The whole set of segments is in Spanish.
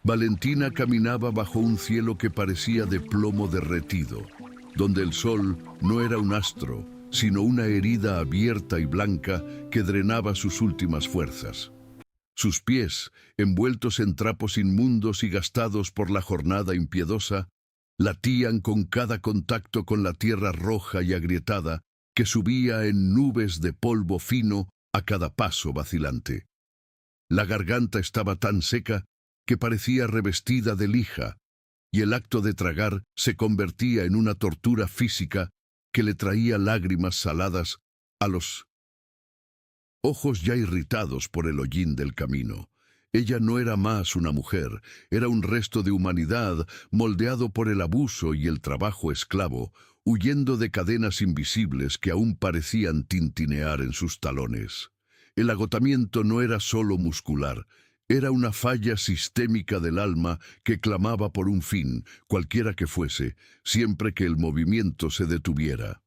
Valentina caminaba bajo un cielo que parecía de plomo derretido, donde el sol no era un astro, sino una herida abierta y blanca que drenaba sus últimas fuerzas. Sus pies, envueltos en trapos inmundos y gastados por la jornada impiedosa, latían con cada contacto con la tierra roja y agrietada que subía en nubes de polvo fino a cada paso vacilante. La garganta estaba tan seca que parecía revestida de lija, y el acto de tragar se convertía en una tortura física que le traía lágrimas saladas a los ojos ya irritados por el hollín del camino. Ella no era más una mujer, era un resto de humanidad moldeado por el abuso y el trabajo esclavo, huyendo de cadenas invisibles que aún parecían tintinear en sus talones. El agotamiento no era solo muscular, era una falla sistémica del alma que clamaba por un fin, cualquiera que fuese, siempre que el movimiento se detuviera.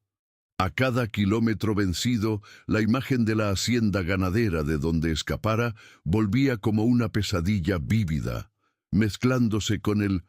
A cada kilómetro vencido, la imagen de la hacienda ganadera de donde escapara volvía como una pesadilla vívida, mezclándose con el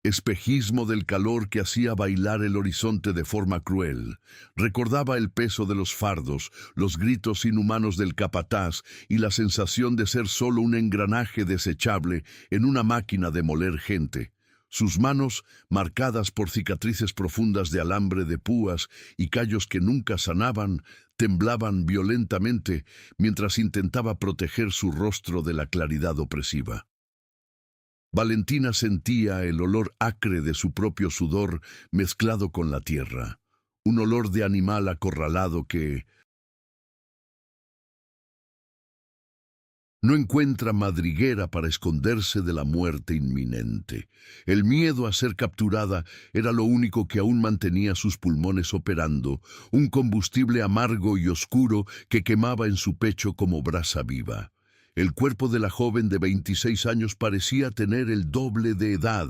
espejismo del calor que hacía bailar el horizonte de forma cruel. Recordaba el peso de los fardos, los gritos inhumanos del capataz y la sensación de ser solo un engranaje desechable en una máquina de moler gente. Sus manos, marcadas por cicatrices profundas de alambre de púas y callos que nunca sanaban, temblaban violentamente mientras intentaba proteger su rostro de la claridad opresiva. Valentina sentía el olor acre de su propio sudor mezclado con la tierra, un olor de animal acorralado que no encuentra madriguera para esconderse de la muerte inminente. El miedo a ser capturada era lo único que aún mantenía sus pulmones operando, un combustible amargo y oscuro que quemaba en su pecho como brasa viva. El cuerpo de la joven de 26 años parecía tener el doble de edad,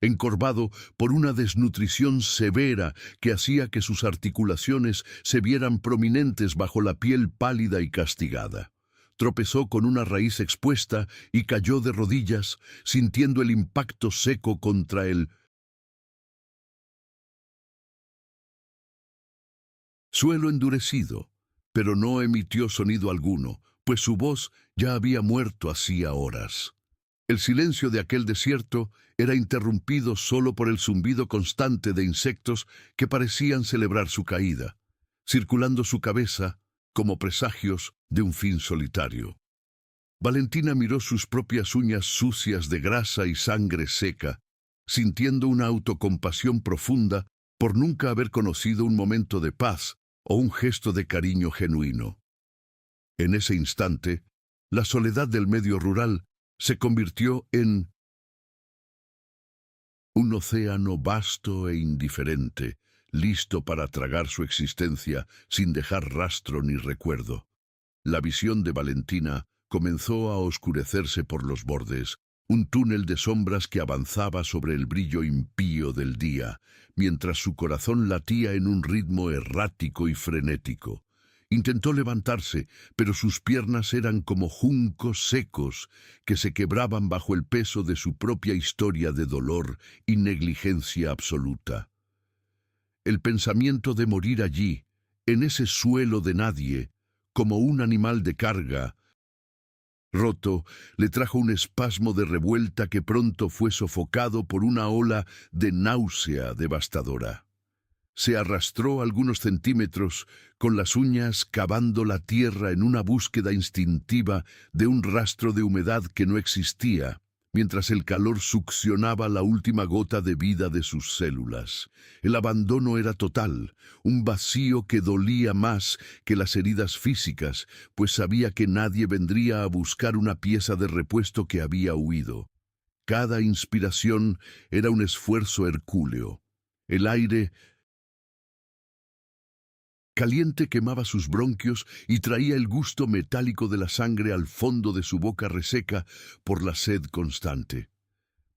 encorvado por una desnutrición severa que hacía que sus articulaciones se vieran prominentes bajo la piel pálida y castigada. Tropezó con una raíz expuesta y cayó de rodillas, sintiendo el impacto seco contra el suelo endurecido, pero no emitió sonido alguno, pues su voz ya había muerto hacía horas. El silencio de aquel desierto era interrumpido solo por el zumbido constante de insectos que parecían celebrar su caída, circulando su cabeza como presagios de un fin solitario. Valentina miró sus propias uñas sucias de grasa y sangre seca, sintiendo una autocompasión profunda por nunca haber conocido un momento de paz o un gesto de cariño genuino. En ese instante, la soledad del medio rural se convirtió en un océano vasto e indiferente, listo para tragar su existencia sin dejar rastro ni recuerdo. La visión de Valentina comenzó a oscurecerse por los bordes, un túnel de sombras que avanzaba sobre el brillo impío del día, mientras su corazón latía en un ritmo errático y frenético. Intentó levantarse, pero sus piernas eran como juncos secos que se quebraban bajo el peso de su propia historia de dolor y negligencia absoluta. El pensamiento de morir allí, en ese suelo de nadie, como un animal de carga, roto, le trajo un espasmo de revuelta que pronto fue sofocado por una ola de náusea devastadora. Se arrastró algunos centímetros, con las uñas cavando la tierra en una búsqueda instintiva de un rastro de humedad que no existía, mientras el calor succionaba la última gota de vida de sus células. El abandono era total, un vacío que dolía más que las heridas físicas, pues sabía que nadie vendría a buscar una pieza de repuesto que había huido. Cada inspiración era un esfuerzo hercúleo. El aire caliente quemaba sus bronquios y traía el gusto metálico de la sangre al fondo de su boca reseca por la sed constante.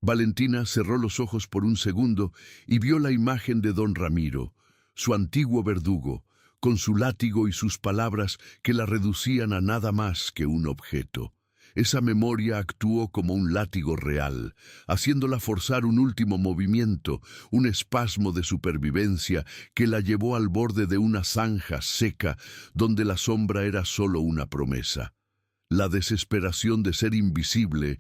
Valentina cerró los ojos por un segundo y vio la imagen de don Ramiro, su antiguo verdugo, con su látigo y sus palabras que la reducían a nada más que un objeto. esa memoria actuó como un látigo real, haciéndola forzar un último movimiento, un espasmo de supervivencia que la llevó al borde de una zanja seca donde la sombra era solo una promesa. La desesperación de ser invisible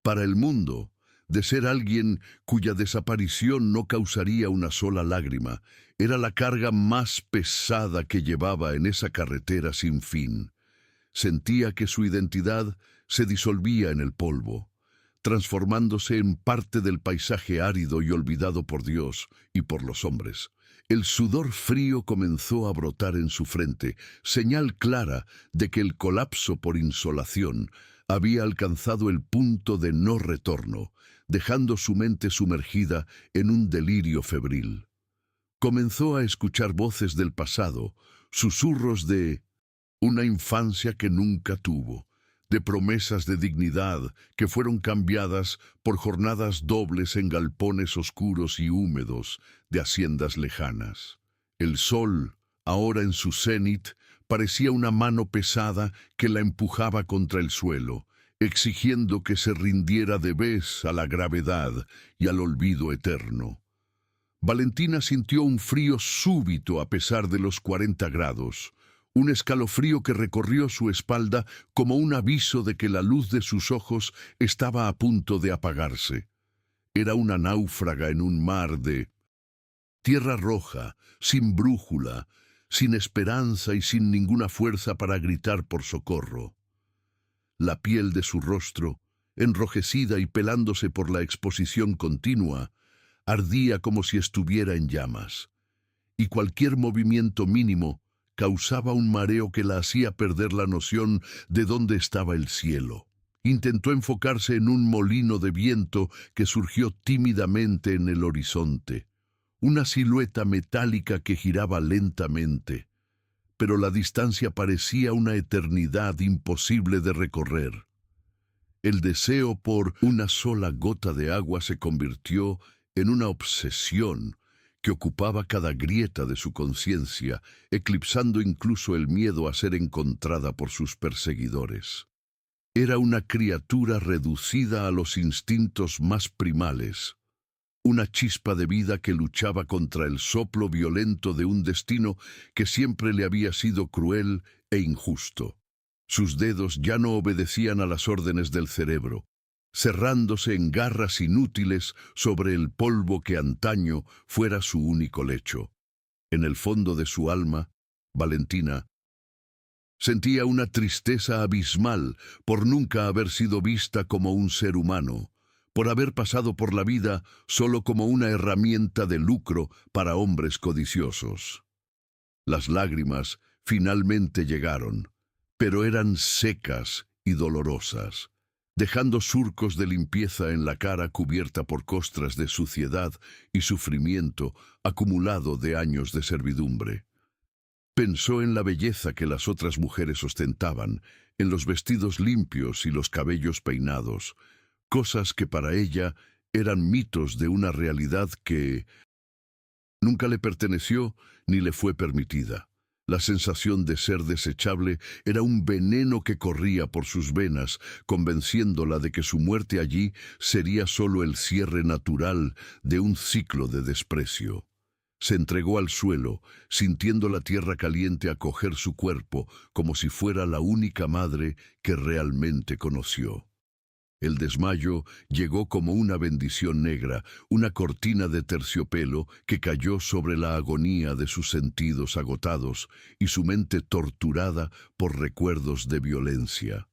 para el mundo, de ser alguien cuya desaparición no causaría una sola lágrima, era la carga más pesada que llevaba en esa carretera sin fin. Sentía que su identidad se disolvía en el polvo, transformándose en parte del paisaje árido y olvidado por Dios y por los hombres. El sudor frío comenzó a brotar en su frente, señal clara de que el colapso por insolación había alcanzado el punto de no retorno, dejando su mente sumergida en un delirio febril. Comenzó a escuchar voces del pasado, susurros de una infancia que nunca tuvo, de promesas de dignidad que fueron cambiadas por jornadas dobles en galpones oscuros y húmedos de haciendas lejanas. El sol, ahora en su cenit, parecía una mano pesada que la empujaba contra el suelo, exigiendo que se rindiera de vez a la gravedad y al olvido eterno. Valentina sintió un frío súbito a pesar de los 40 grados, un escalofrío que recorrió su espalda como un aviso de que la luz de sus ojos estaba a punto de apagarse. Era una náufraga en un mar de tierra roja, sin brújula, sin esperanza y sin ninguna fuerza para gritar por socorro. La piel de su rostro, enrojecida y pelándose por la exposición continua, ardía como si estuviera en llamas, y cualquier movimiento mínimo causaba un mareo que la hacía perder la noción de dónde estaba el cielo. Intentó enfocarse en un molino de viento que surgió tímidamente en el horizonte, una silueta metálica que giraba lentamente, pero la distancia parecía una eternidad imposible de recorrer. El deseo por una sola gota de agua se convirtió en una obsesión que ocupaba cada grieta de su conciencia, eclipsando incluso el miedo a ser encontrada por sus perseguidores. Era una criatura reducida a los instintos más primales, una chispa de vida que luchaba contra el soplo violento de un destino que siempre le había sido cruel e injusto. Sus dedos ya no obedecían a las órdenes del cerebro, cerrándose en garras inútiles sobre el polvo que antaño fuera su único lecho. En el fondo de su alma, Valentina sentía una tristeza abismal por nunca haber sido vista como un ser humano, por haber pasado por la vida solo como una herramienta de lucro para hombres codiciosos. Las lágrimas finalmente llegaron, pero eran secas y dolorosas, dejando surcos de limpieza en la cara cubierta por costras de suciedad y sufrimiento acumulado de años de servidumbre. Pensó en la belleza que las otras mujeres ostentaban, en los vestidos limpios y los cabellos peinados, cosas que para ella eran mitos de una realidad que nunca le perteneció ni le fue permitida. La sensación de ser desechable era un veneno que corría por sus venas, convenciéndola de que su muerte allí sería solo el cierre natural de un ciclo de desprecio. Se entregó al suelo, sintiendo la tierra caliente acoger su cuerpo como si fuera la única madre que realmente conoció. El desmayo llegó como una bendición negra, una cortina de terciopelo que cayó sobre la agonía de sus sentidos agotados y su mente torturada por recuerdos de violencia.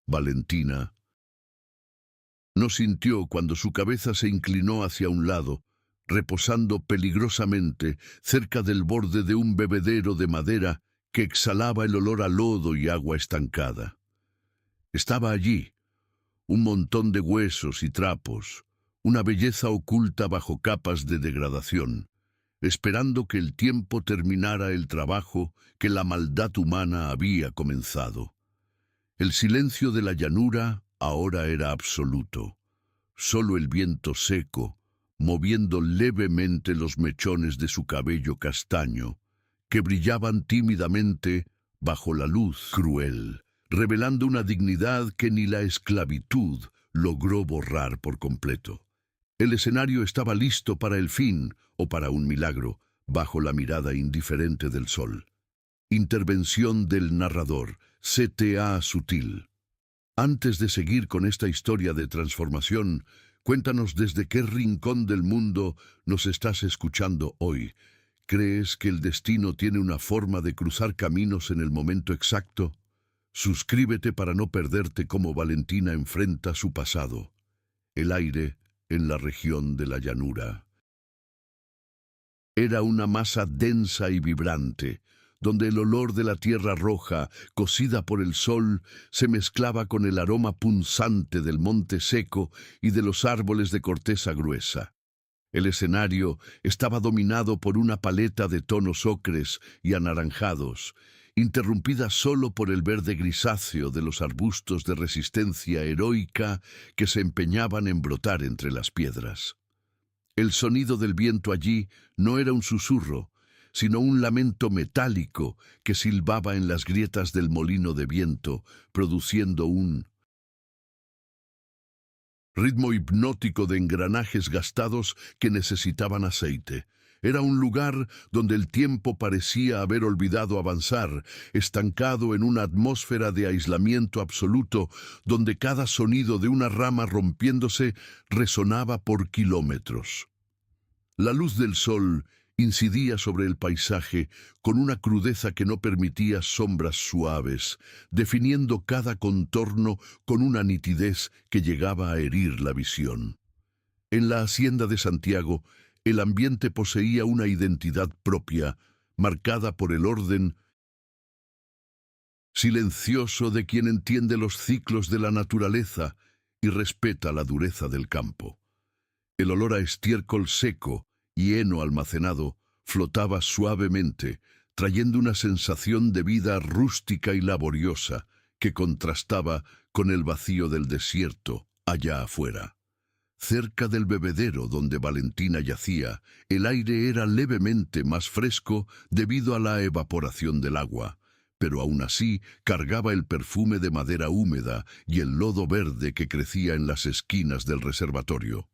Valentina no sintió cuando su cabeza se inclinó hacia un lado, reposando peligrosamente cerca del borde de un bebedero de madera que exhalaba el olor a lodo y agua estancada. Estaba allí, un montón de huesos y trapos, una belleza oculta bajo capas de degradación, esperando que el tiempo terminara el trabajo que la maldad humana había comenzado. El silencio de la llanura ahora era absoluto. Solo el viento seco, moviendo levemente los mechones de su cabello castaño, que brillaban tímidamente bajo la luz cruel, revelando una dignidad que ni la esclavitud logró borrar por completo. El escenario estaba listo para el fin o para un milagro, bajo la mirada indiferente del sol. Intervención del narrador, CTA Sutil. Antes de seguir con esta historia de transformación, cuéntanos desde qué rincón del mundo nos estás escuchando hoy. ¿Crees que el destino tiene una forma de cruzar caminos en el momento exacto? Suscríbete para no perderte cómo Valentina enfrenta su pasado. El aire en la región de la llanura. Era una masa densa y vibrante, donde el olor de la tierra roja, cocida por el sol, se mezclaba con el aroma punzante del monte seco y de los árboles de corteza gruesa. El escenario estaba dominado por una paleta de tonos ocres y anaranjados, interrumpida solo por el verde grisáceo de los arbustos de resistencia heroica que se empeñaban en brotar entre las piedras. El sonido del viento allí no era un susurro, sino un lamento metálico que silbaba en las grietas del molino de viento, produciendo un ritmo hipnótico de engranajes gastados que necesitaban aceite. Era un lugar donde el tiempo parecía haber olvidado avanzar, estancado en una atmósfera de aislamiento absoluto, donde cada sonido de una rama rompiéndose resonaba por kilómetros. La luz del sol incidía sobre el paisaje con una crudeza que no permitía sombras suaves, definiendo cada contorno con una nitidez que llegaba a herir la visión. En la hacienda de Santiago, el ambiente poseía una identidad propia, marcada por el orden silencioso de quien entiende los ciclos de la naturaleza y respeta la dureza del campo. El olor a estiércol seco y heno almacenado flotaba suavemente, trayendo una sensación de vida rústica y laboriosa que contrastaba con el vacío del desierto allá afuera. Cerca del bebedero donde Valentina yacía, el aire era levemente más fresco debido a la evaporación del agua, pero aún así cargaba el perfume de madera húmeda y el lodo verde que crecía en las esquinas del reservatorio.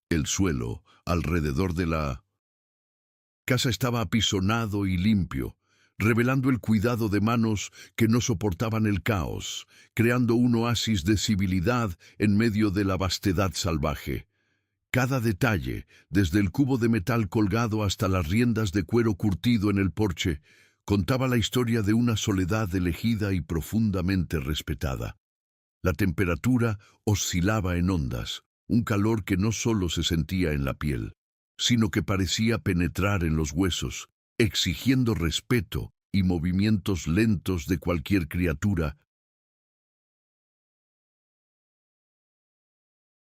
El suelo, alrededor de la casa, estaba apisonado y limpio, revelando el cuidado de manos que no soportaban el caos, creando un oasis de civilidad en medio de la vastedad salvaje. Cada detalle, desde el cubo de metal colgado hasta las riendas de cuero curtido en el porche, contaba la historia de una soledad elegida y profundamente respetada. La temperatura oscilaba en ondas, un calor que no solo se sentía en la piel, sino que parecía penetrar en los huesos, exigiendo respeto y movimientos lentos de cualquier criatura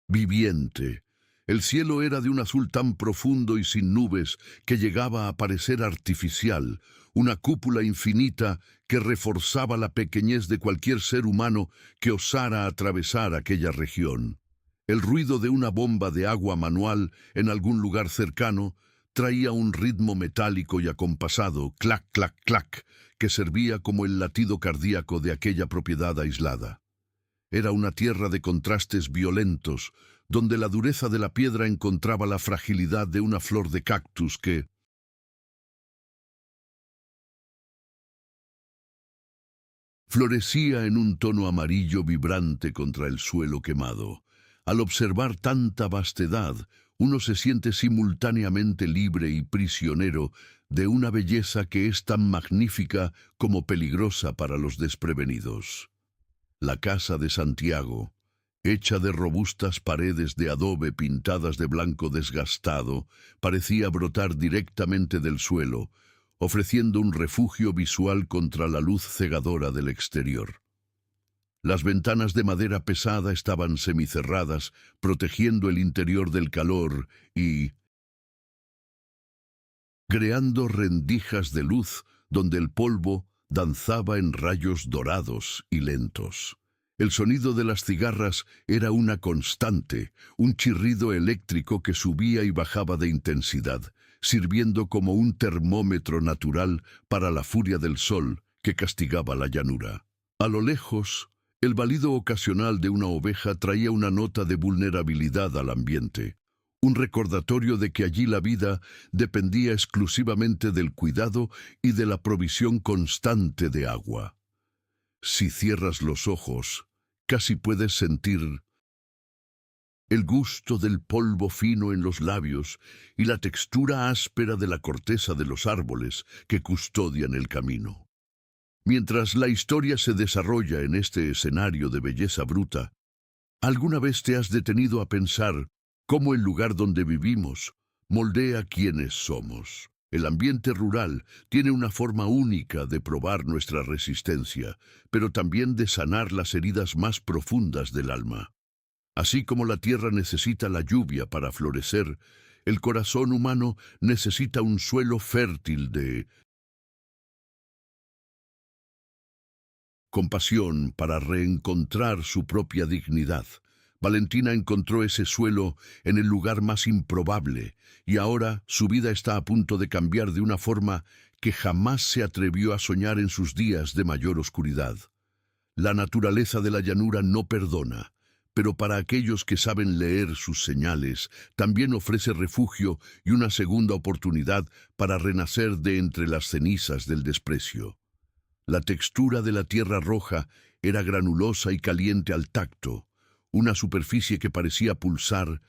viviente. El cielo era de un azul tan profundo y sin nubes que llegaba a parecer artificial, una cúpula infinita que reforzaba la pequeñez de cualquier ser humano que osara atravesar aquella región. El ruido de una bomba de agua manual en algún lugar cercano traía un ritmo metálico y acompasado, clac, clac, clac, que servía como el latido cardíaco de aquella propiedad aislada. Era una tierra de contrastes violentos, donde la dureza de la piedra encontraba la fragilidad de una flor de cactus que florecía en un tono amarillo vibrante contra el suelo quemado. Al observar tanta vastedad, uno se siente simultáneamente libre y prisionero de una belleza que es tan magnífica como peligrosa para los desprevenidos. La casa de Santiago, hecha de robustas paredes de adobe pintadas de blanco desgastado, parecía brotar directamente del suelo, ofreciendo un refugio visual contra la luz cegadora del exterior. Las ventanas de madera pesada estaban semicerradas, protegiendo el interior del calor y creando rendijas de luz donde el polvo danzaba en rayos dorados y lentos. El sonido de las cigarras era una constante, un chirrido eléctrico que subía y bajaba de intensidad, sirviendo como un termómetro natural para la furia del sol que castigaba la llanura. A lo lejos, el balido ocasional de una oveja traía una nota de vulnerabilidad al ambiente, un recordatorio de que allí la vida dependía exclusivamente del cuidado y de la provisión constante de agua. Si cierras los ojos, casi puedes sentir el gusto del polvo fino en los labios y la textura áspera de la corteza de los árboles que custodian el camino. Mientras la historia se desarrolla en este escenario de belleza bruta, ¿alguna vez te has detenido a pensar cómo el lugar donde vivimos moldea quiénes somos? El ambiente rural tiene una forma única de probar nuestra resistencia, pero también de sanar las heridas más profundas del alma. Así como la tierra necesita la lluvia para florecer, el corazón humano necesita un suelo fértil de compasión para reencontrar su propia dignidad. Valentina encontró ese suelo en el lugar más improbable, y ahora su vida está a punto de cambiar de una forma que jamás se atrevió a soñar en sus días de mayor oscuridad. La naturaleza de la llanura no perdona, pero para aquellos que saben leer sus señales, también ofrece refugio y una segunda oportunidad para renacer de entre las cenizas del desprecio. La textura de la tierra roja era granulosa y caliente al tacto, una superficie que parecía pulsar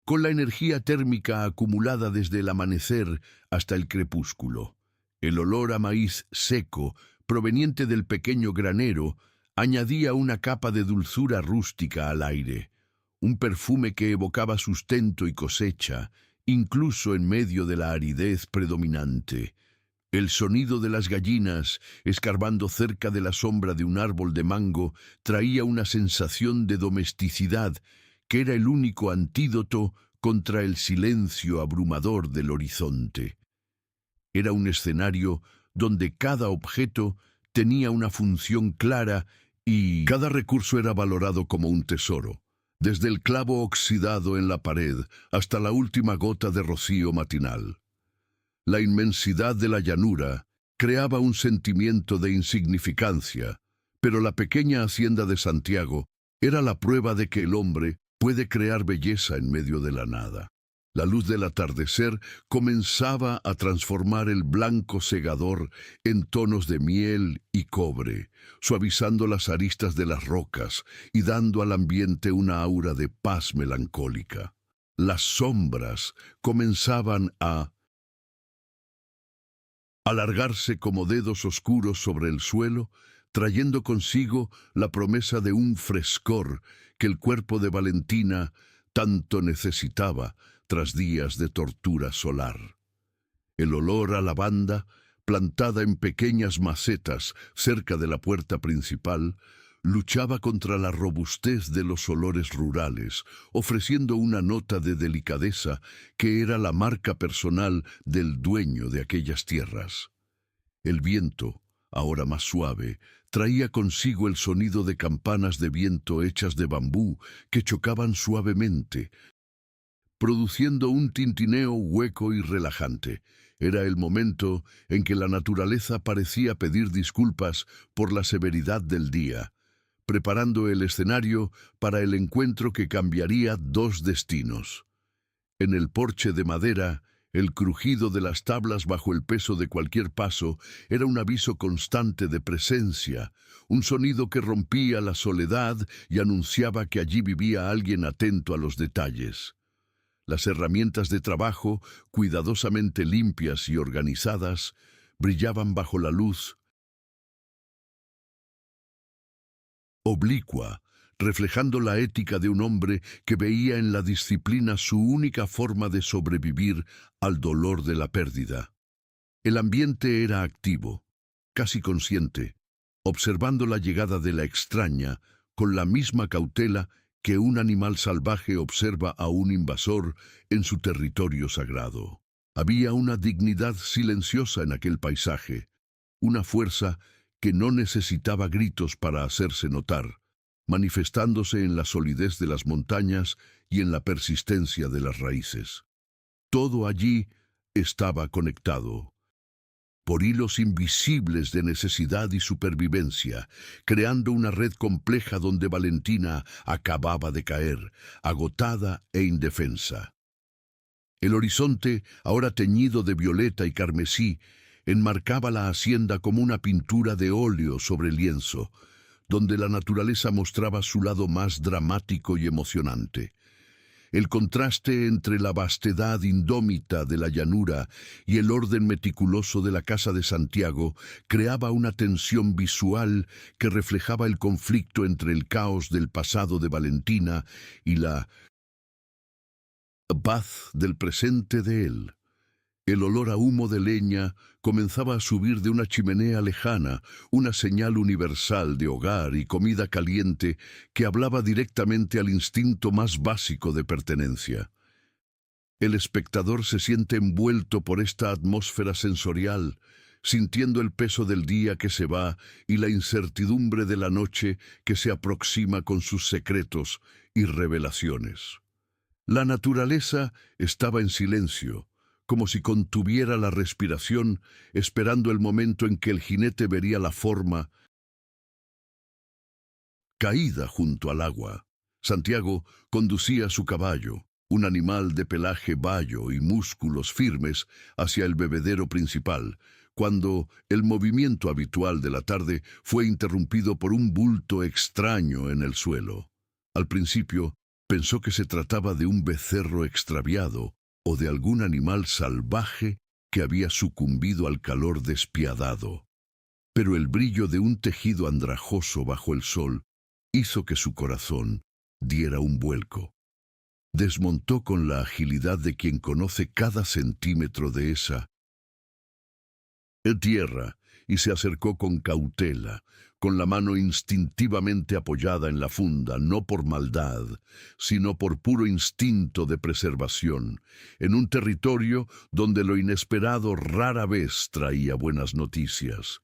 con la energía térmica acumulada desde el amanecer hasta el crepúsculo. El olor a maíz seco, proveniente del pequeño granero, añadía una capa de dulzura rústica al aire, un perfume que evocaba sustento y cosecha, incluso en medio de la aridez predominante. El sonido de las gallinas, escarbando cerca de la sombra de un árbol de mango, traía una sensación de domesticidad que era el único antídoto contra el silencio abrumador del horizonte. Era un escenario donde cada objeto tenía una función clara y cada recurso era valorado como un tesoro, desde el clavo oxidado en la pared hasta la última gota de rocío matinal. La inmensidad de la llanura creaba un sentimiento de insignificancia, pero la pequeña hacienda de Santiago era la prueba de que el hombre puede crear belleza en medio de la nada. La luz del atardecer comenzaba a transformar el blanco segador en tonos de miel y cobre, suavizando las aristas de las rocas y dando al ambiente una aura de paz melancólica. Las sombras comenzaban a alargarse como dedos oscuros sobre el suelo, trayendo consigo la promesa de un frescor que el cuerpo de Valentina tanto necesitaba tras días de tortura solar. El olor a lavanda, plantada en pequeñas macetas cerca de la puerta principal, luchaba contra la robustez de los olores rurales, ofreciendo una nota de delicadeza que era la marca personal del dueño de aquellas tierras. El viento, ahora más suave, traía consigo el sonido de campanas de viento hechas de bambú que chocaban suavemente, produciendo un tintineo hueco y relajante. Era el momento en que la naturaleza parecía pedir disculpas por la severidad del día, preparando el escenario para el encuentro que cambiaría dos destinos. En el porche de madera, el crujido de las tablas bajo el peso de cualquier paso era un aviso constante de presencia, un sonido que rompía la soledad y anunciaba que allí vivía alguien atento a los detalles. Las herramientas de trabajo, cuidadosamente limpias y organizadas, brillaban bajo la luz oblicua, reflejando la ética de un hombre que veía en la disciplina su única forma de sobrevivir al dolor de la pérdida. El ambiente era activo, casi consciente, observando la llegada de la extraña con la misma cautela que un animal salvaje observa a un invasor en su territorio sagrado. Había una dignidad silenciosa en aquel paisaje, una fuerza que no necesitaba gritos para hacerse notar, manifestándose en la solidez de las montañas y en la persistencia de las raíces. Todo allí estaba conectado por hilos invisibles de necesidad y supervivencia, creando una red compleja donde Valentina acababa de caer, agotada e indefensa. El horizonte, ahora teñido de violeta y carmesí, enmarcaba la hacienda como una pintura de óleo sobre lienzo, donde la naturaleza mostraba su lado más dramático y emocionante. El contraste entre la vastedad indómita de la llanura y el orden meticuloso de la casa de Santiago creaba una tensión visual que reflejaba el conflicto entre el caos del pasado de Valentina y la paz del presente de él. El olor a humo de leña comenzaba a subir de una chimenea lejana, una señal universal de hogar y comida caliente que hablaba directamente al instinto más básico de pertenencia. El espectador se siente envuelto por esta atmósfera sensorial, sintiendo el peso del día que se va y la incertidumbre de la noche que se aproxima con sus secretos y revelaciones. La naturaleza estaba en silencio, como si contuviera la respiración, esperando el momento en que el jinete vería la forma caída junto al agua. Santiago conducía su caballo, un animal de pelaje bayo y músculos firmes, hacia el bebedero principal, cuando el movimiento habitual de la tarde fue interrumpido por un bulto extraño en el suelo. Al principio, pensó que se trataba de un becerro extraviado o de algún animal salvaje que había sucumbido al calor despiadado. Pero el brillo de un tejido andrajoso bajo el sol hizo que su corazón diera un vuelco. Desmontó con la agilidad de quien conoce cada centímetro de esa tierra y se acercó con cautela, con la mano instintivamente apoyada en la funda, no por maldad, sino por puro instinto de preservación, en un territorio donde lo inesperado rara vez traía buenas noticias.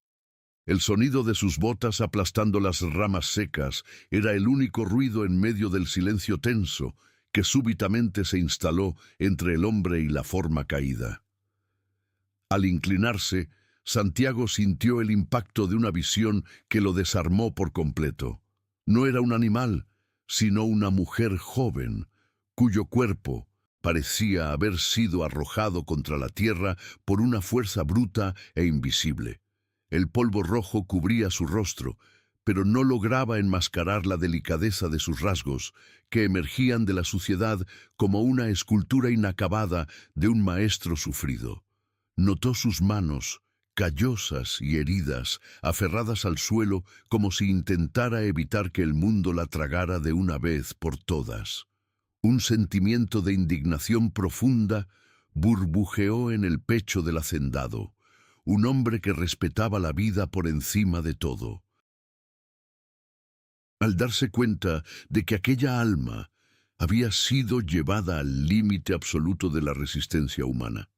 El sonido de sus botas aplastando las ramas secas era el único ruido en medio del silencio tenso que súbitamente se instaló entre el hombre y la forma caída. Al inclinarse, Santiago sintió el impacto de una visión que lo desarmó por completo. No era un animal, sino una mujer joven, cuyo cuerpo parecía haber sido arrojado contra la tierra por una fuerza bruta e invisible. El polvo rojo cubría su rostro, pero no lograba enmascarar la delicadeza de sus rasgos, que emergían de la suciedad como una escultura inacabada de un maestro sufrido. Notó sus manos, callosas y heridas, aferradas al suelo como si intentara evitar que el mundo la tragara de una vez por todas. Un sentimiento de indignación profunda burbujeó en el pecho del hacendado, un hombre que respetaba la vida por encima de todo. Al darse cuenta de que aquella alma había sido llevada al límite absoluto de la resistencia humana,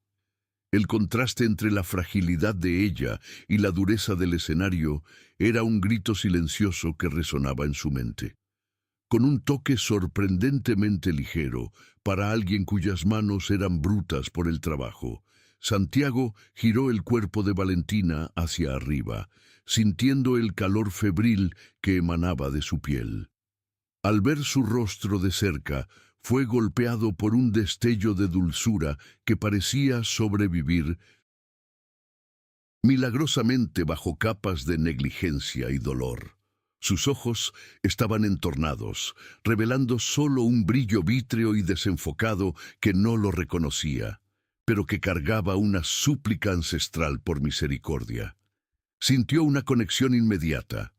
el contraste entre la fragilidad de ella y la dureza del escenario era un grito silencioso que resonaba en su mente. Con un toque sorprendentemente ligero para alguien cuyas manos eran brutas por el trabajo, Santiago giró el cuerpo de Valentina hacia arriba, sintiendo el calor febril que emanaba de su piel. Al ver su rostro de cerca, fue golpeado por un destello de dulzura que parecía sobrevivir milagrosamente bajo capas de negligencia y dolor. Sus ojos estaban entornados, revelando solo un brillo vítreo y desenfocado que no lo reconocía, pero que cargaba una súplica ancestral por misericordia. Sintió una conexión inmediata,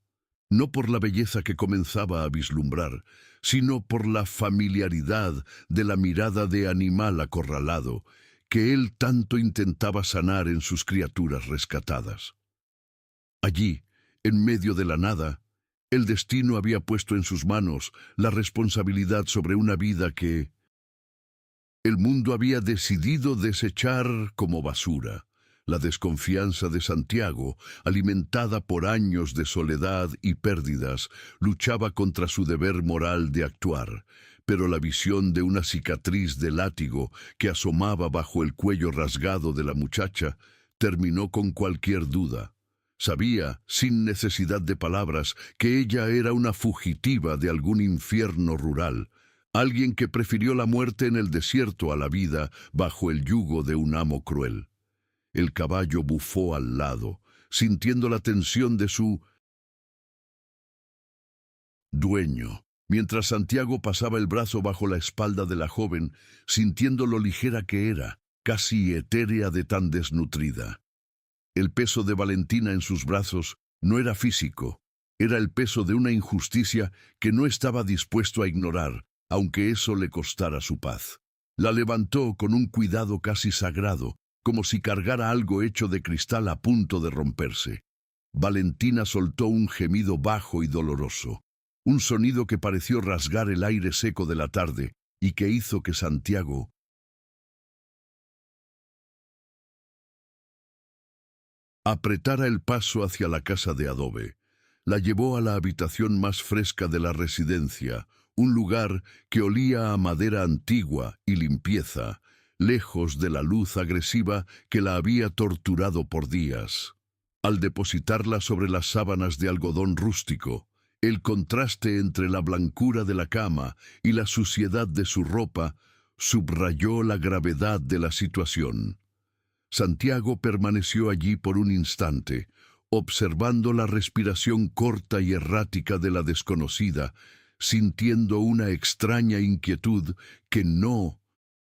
no por la belleza que comenzaba a vislumbrar, sino por la familiaridad de la mirada de animal acorralado que él tanto intentaba sanar en sus criaturas rescatadas. Allí, en medio de la nada, el destino había puesto en sus manos la responsabilidad sobre una vida que el mundo había decidido desechar como basura, La desconfianza de Santiago, alimentada por años de soledad y pérdidas, luchaba contra su deber moral de actuar, pero la visión de una cicatriz de látigo que asomaba bajo el cuello rasgado de la muchacha terminó con cualquier duda. Sabía, sin necesidad de palabras, que ella era una fugitiva de algún infierno rural, alguien que prefirió la muerte en el desierto a la vida bajo el yugo de un amo cruel. El caballo bufó al lado, sintiendo la tensión de su dueño, mientras Santiago pasaba el brazo bajo la espalda de la joven, sintiendo lo ligera que era, casi etérea de tan desnutrida. El peso de Valentina en sus brazos no era físico, era el peso de una injusticia que no estaba dispuesto a ignorar, aunque eso le costara su paz. La levantó con un cuidado casi sagrado, como si cargara algo hecho de cristal a punto de romperse. Valentina soltó un gemido bajo y doloroso, un sonido que pareció rasgar el aire seco de la tarde y que hizo que Santiago apretara el paso hacia la casa de adobe. La llevó a la habitación más fresca de la residencia, un lugar que olía a madera antigua y limpieza, lejos de la luz agresiva que la había torturado por días. Al depositarla sobre las sábanas de algodón rústico, el contraste entre la blancura de la cama y la suciedad de su ropa subrayó la gravedad de la situación. Santiago permaneció allí por un instante, observando la respiración corta y errática de la desconocida, sintiendo una extraña inquietud que no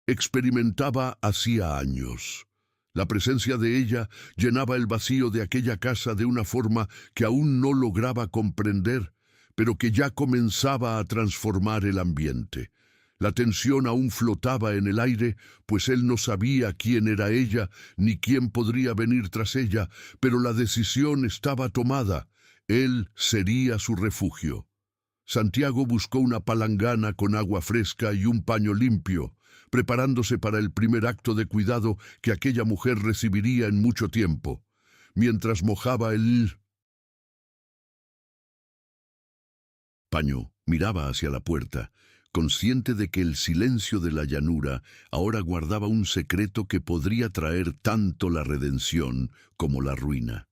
experimentaba hacía años. La presencia de ella llenaba el vacío de aquella casa de una forma que aún no lograba comprender, pero que ya comenzaba a transformar el ambiente. La tensión aún flotaba en el aire, pues él no sabía quién era ella, ni quién podría venir tras ella, pero la decisión estaba tomada. Él sería su refugio. Santiago buscó una palangana con agua fresca y un paño limpio, preparándose para el primer acto de cuidado que aquella mujer recibiría en mucho tiempo. Mientras mojaba el paño, miraba hacia la puerta, consciente de que el silencio de la llanura ahora guardaba un secreto que podría traer tanto la redención como la ruina.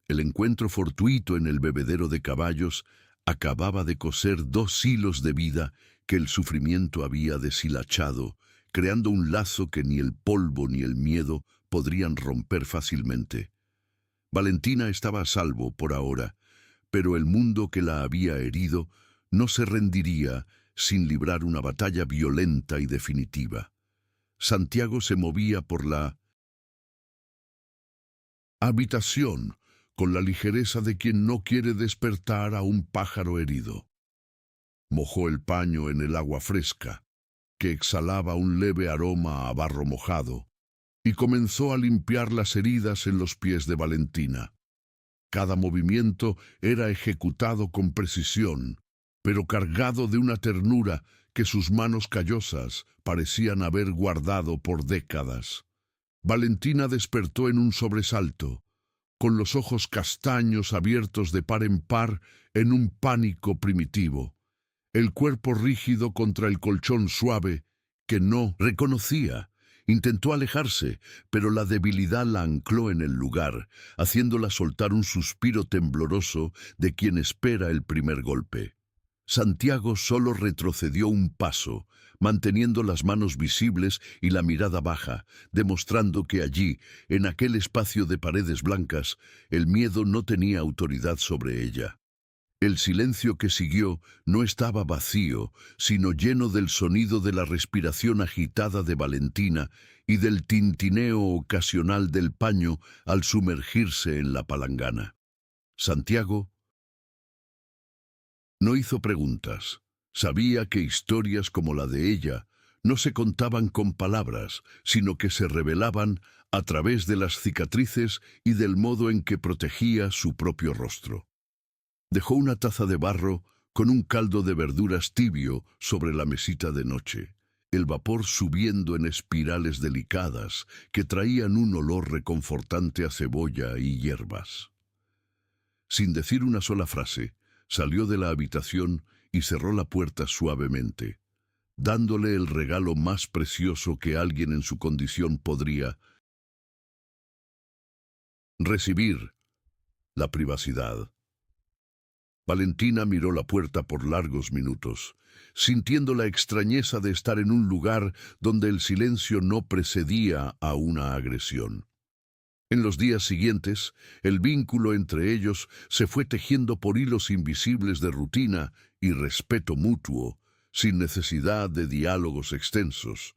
El encuentro fortuito en el bebedero de caballos acababa de coser dos hilos de vida que el sufrimiento había deshilachado, creando un lazo que ni el polvo ni el miedo podrían romper fácilmente. Valentina estaba a salvo por ahora, pero el mundo que la había herido no se rendiría sin librar una batalla violenta y definitiva. Santiago se movía por la habitación con la ligereza de quien no quiere despertar a un pájaro herido. Mojó el paño en el agua fresca, que exhalaba un leve aroma a barro mojado, y comenzó a limpiar las heridas en los pies de Valentina. Cada movimiento era ejecutado con precisión, pero cargado de una ternura que sus manos callosas parecían haber guardado por décadas. Valentina despertó en un sobresalto, con los ojos castaños abiertos de par en par en un pánico primitivo, el cuerpo rígido contra el colchón suave que no reconocía. Intentó alejarse, pero la debilidad la ancló en el lugar, haciéndola soltar un suspiro tembloroso de quien espera el primer golpe. Santiago solo retrocedió un paso, manteniendo las manos visibles y la mirada baja, demostrando que allí, en aquel espacio de paredes blancas, el miedo no tenía autoridad sobre ella. El silencio que siguió no estaba vacío, sino lleno del sonido de la respiración agitada de Valentina y del tintineo ocasional del paño al sumergirse en la palangana. Santiago no hizo preguntas. Sabía que historias como la de ella no se contaban con palabras, sino que se revelaban a través de las cicatrices y del modo en que protegía su propio rostro. Dejó una taza de barro con un caldo de verduras tibio sobre la mesita de noche. el vapor subiendo en espirales delicadas que traían un olor reconfortante a cebolla y hierbas. Sin decir una sola frase, salió de la habitación y cerró la puerta suavemente, dándole el regalo más precioso que alguien en su condición podría recibir: la privacidad. Valentina miró la puerta por largos minutos, sintiendo la extrañeza de estar en un lugar donde el silencio no precedía a una agresión. En los días siguientes, el vínculo entre ellos se fue tejiendo por hilos invisibles de rutina y respeto mutuo, sin necesidad de diálogos extensos.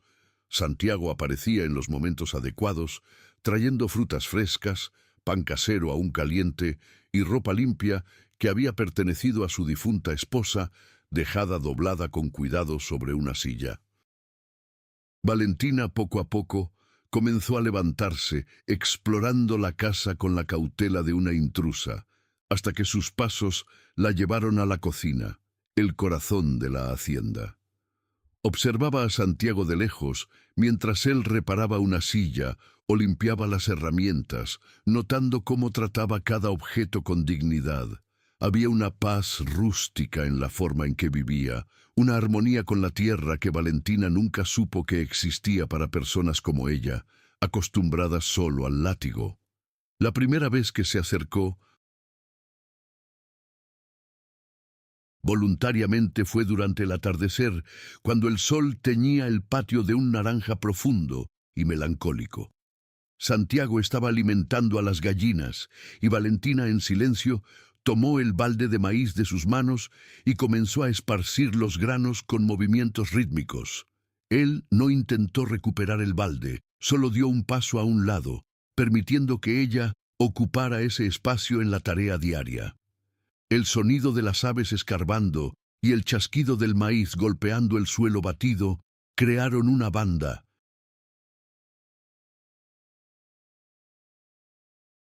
Santiago aparecía en los momentos adecuados, trayendo frutas frescas, pan casero aún caliente y ropa limpia que había pertenecido a su difunta esposa, dejada doblada con cuidado sobre una silla. Valentina, poco a poco, comenzó a levantarse, explorando la casa con la cautela de una intrusa, hasta que sus pasos la llevaron a la cocina, el corazón de la hacienda. Observaba a Santiago de lejos mientras él reparaba una silla o limpiaba las herramientas, notando cómo trataba cada objeto con dignidad. Había una paz rústica en la forma en que vivía, una armonía con la tierra que Valentina nunca supo que existía para personas como ella, acostumbradas solo al látigo. La primera vez que se acercó voluntariamente fue durante el atardecer, cuando el sol teñía el patio de un naranja profundo y melancólico. Santiago estaba alimentando a las gallinas y Valentina, en silencio, tomó el balde de maíz de sus manos y comenzó a esparcir los granos con movimientos rítmicos. Él no intentó recuperar el balde, solo dio un paso a un lado, permitiendo que ella ocupara ese espacio en la tarea diaria. El sonido de las aves escarbando y el chasquido del maíz golpeando el suelo batido crearon una banda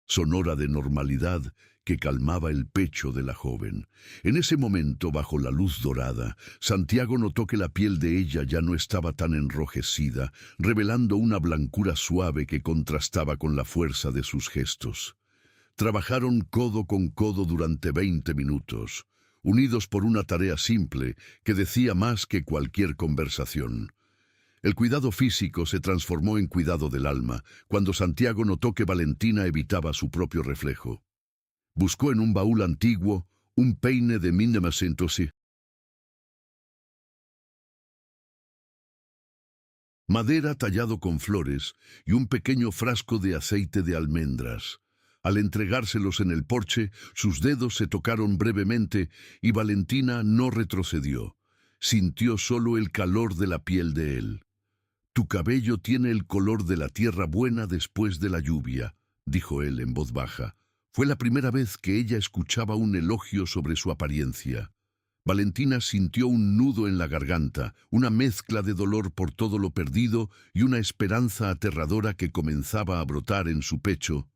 sonora de normalidad que calmaba el pecho de la joven. En ese momento, bajo la luz dorada, Santiago notó que la piel de ella ya no estaba tan enrojecida, revelando una blancura suave que contrastaba con la fuerza de sus gestos. Trabajaron codo con codo durante 20 minutos, unidos por una tarea simple que decía más que cualquier conversación. El cuidado físico se transformó en cuidado del alma, cuando Santiago notó que Valentina evitaba su propio reflejo. Buscó en un baúl antiguo un peine de 1900, madera tallado con flores y un pequeño frasco de aceite de almendras. Al entregárselos en el porche, sus dedos se tocaron brevemente y Valentina no retrocedió. Sintió solo el calor de la piel de él. «Tu cabello tiene el color de la tierra buena después de la lluvia», dijo él en voz baja. Fue la primera vez que ella escuchaba un elogio sobre su apariencia. Valentina sintió un nudo en la garganta, una mezcla de dolor por todo lo perdido y una esperanza aterradora que comenzaba a brotar en su pecho.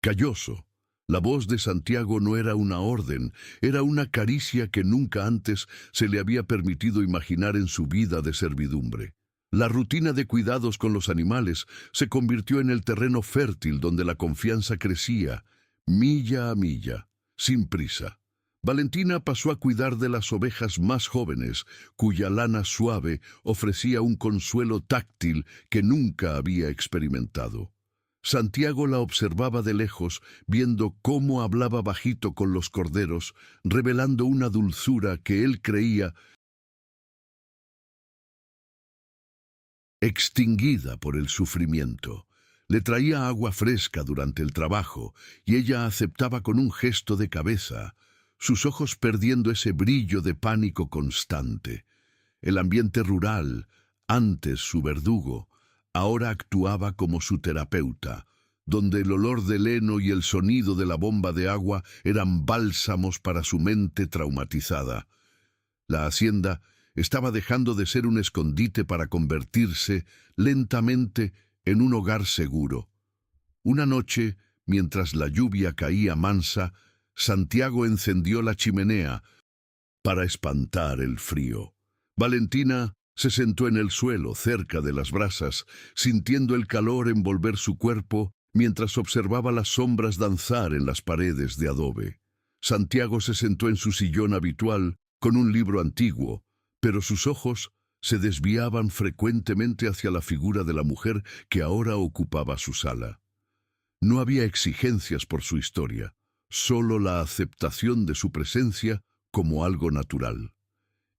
Calloso. La voz de Santiago no era una orden, era una caricia que nunca antes se le había permitido imaginar en su vida de servidumbre. La rutina de cuidados con los animales se convirtió en el terreno fértil donde la confianza crecía, milla a milla, sin prisa. Valentina pasó a cuidar de las ovejas más jóvenes, cuya lana suave ofrecía un consuelo táctil que nunca había experimentado. Santiago la observaba de lejos, viendo cómo hablaba bajito con los corderos, revelando una dulzura que él creía extinguida por el sufrimiento. Le traía agua fresca durante el trabajo, y ella aceptaba con un gesto de cabeza, sus ojos perdiendo ese brillo de pánico constante. El ambiente rural, antes su verdugo, ahora actuaba como su terapeuta, donde el olor del heno y el sonido de la bomba de agua eran bálsamos para su mente traumatizada. La hacienda estaba dejando de ser un escondite para convertirse lentamente en un hogar seguro. Una noche, mientras la lluvia caía mansa, Santiago encendió la chimenea para espantar el frío. Valentina se sentó en el suelo, cerca de las brasas, sintiendo el calor envolver su cuerpo mientras observaba las sombras danzar en las paredes de adobe. Santiago se sentó en su sillón habitual con un libro antiguo, pero sus ojos se desviaban frecuentemente hacia la figura de la mujer que ahora ocupaba su sala. No había exigencias por su historia, solo la aceptación de su presencia como algo natural.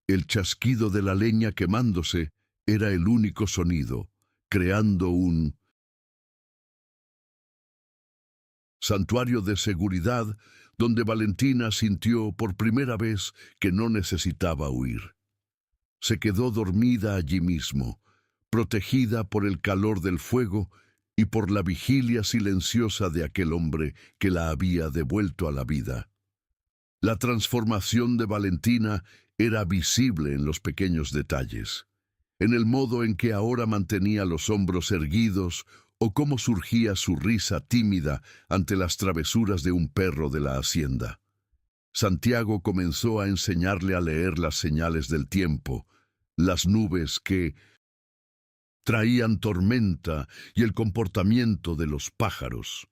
El chasquido de la leña quemándose era el único sonido, creando un santuario de seguridad donde Valentina sintió por primera vez que no necesitaba huir. Se quedó dormida allí mismo, protegida por el calor del fuego y por la vigilia silenciosa de aquel hombre que la había devuelto a la vida. La transformación de Valentina era visible en los pequeños detalles, en el modo en que ahora mantenía los hombros erguidos o cómo surgía su risa tímida ante las travesuras de un perro de la hacienda. Santiago comenzó a enseñarle a leer las señales del tiempo, las nubes que traían tormenta y el comportamiento de los pájaros.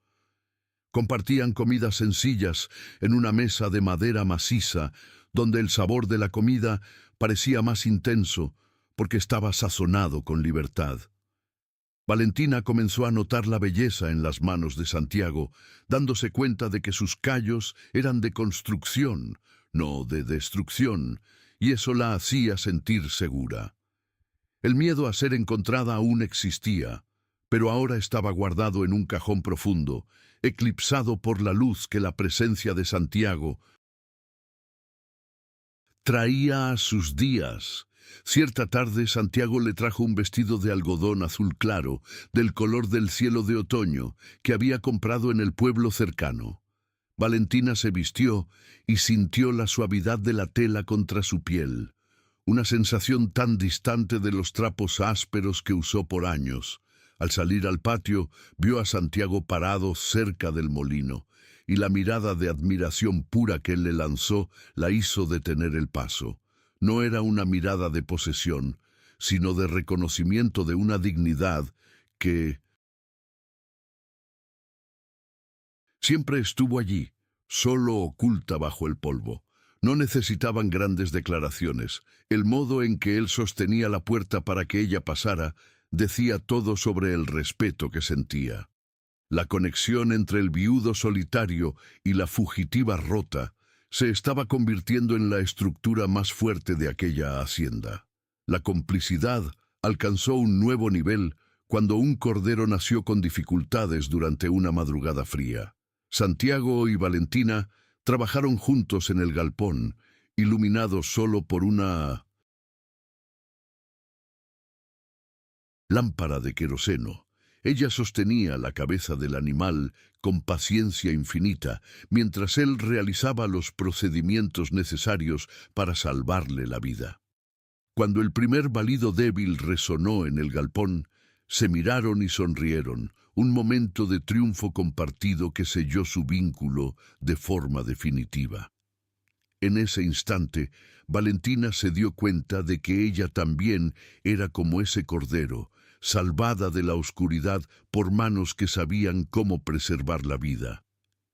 Compartían comidas sencillas en una mesa de madera maciza, donde el sabor de la comida parecía más intenso porque estaba sazonado con libertad. Valentina comenzó a notar la belleza en las manos de Santiago, dándose cuenta de que sus callos eran de construcción, no de destrucción, y eso la hacía sentir segura. El miedo a ser encontrada aún existía, pero ahora estaba guardado en un cajón profundo, eclipsado por la luz que la presencia de Santiago traía a sus días. Cierta tarde Santiago le trajo un vestido de algodón azul claro, del color del cielo de otoño, que había comprado en el pueblo cercano. Valentina se vistió y sintió la suavidad de la tela contra su piel, una sensación tan distante de los trapos ásperos que usó por años. Al salir al patio, vio a Santiago parado cerca del molino, y la mirada de admiración pura que él le lanzó la hizo detener el paso. No era una mirada de posesión, sino de reconocimiento de una dignidad que siempre estuvo allí, solo oculta bajo el polvo. No necesitaban grandes declaraciones. El modo en que él sostenía la puerta para que ella pasara decía todo sobre el respeto que sentía. La conexión entre el viudo solitario y la fugitiva rota se estaba convirtiendo en la estructura más fuerte de aquella hacienda. La complicidad alcanzó un nuevo nivel cuando un cordero nació con dificultades durante una madrugada fría. Santiago y Valentina trabajaron juntos en el galpón, iluminados solo por una lámpara de queroseno. Ella sostenía la cabeza del animal con paciencia infinita, mientras él realizaba los procedimientos necesarios para salvarle la vida. Cuando el primer balido débil resonó en el galpón, se miraron y sonrieron, un momento de triunfo compartido que selló su vínculo de forma definitiva. En ese instante, Valentina se dio cuenta de que ella también era como ese cordero, salvada de la oscuridad por manos que sabían cómo preservar la vida.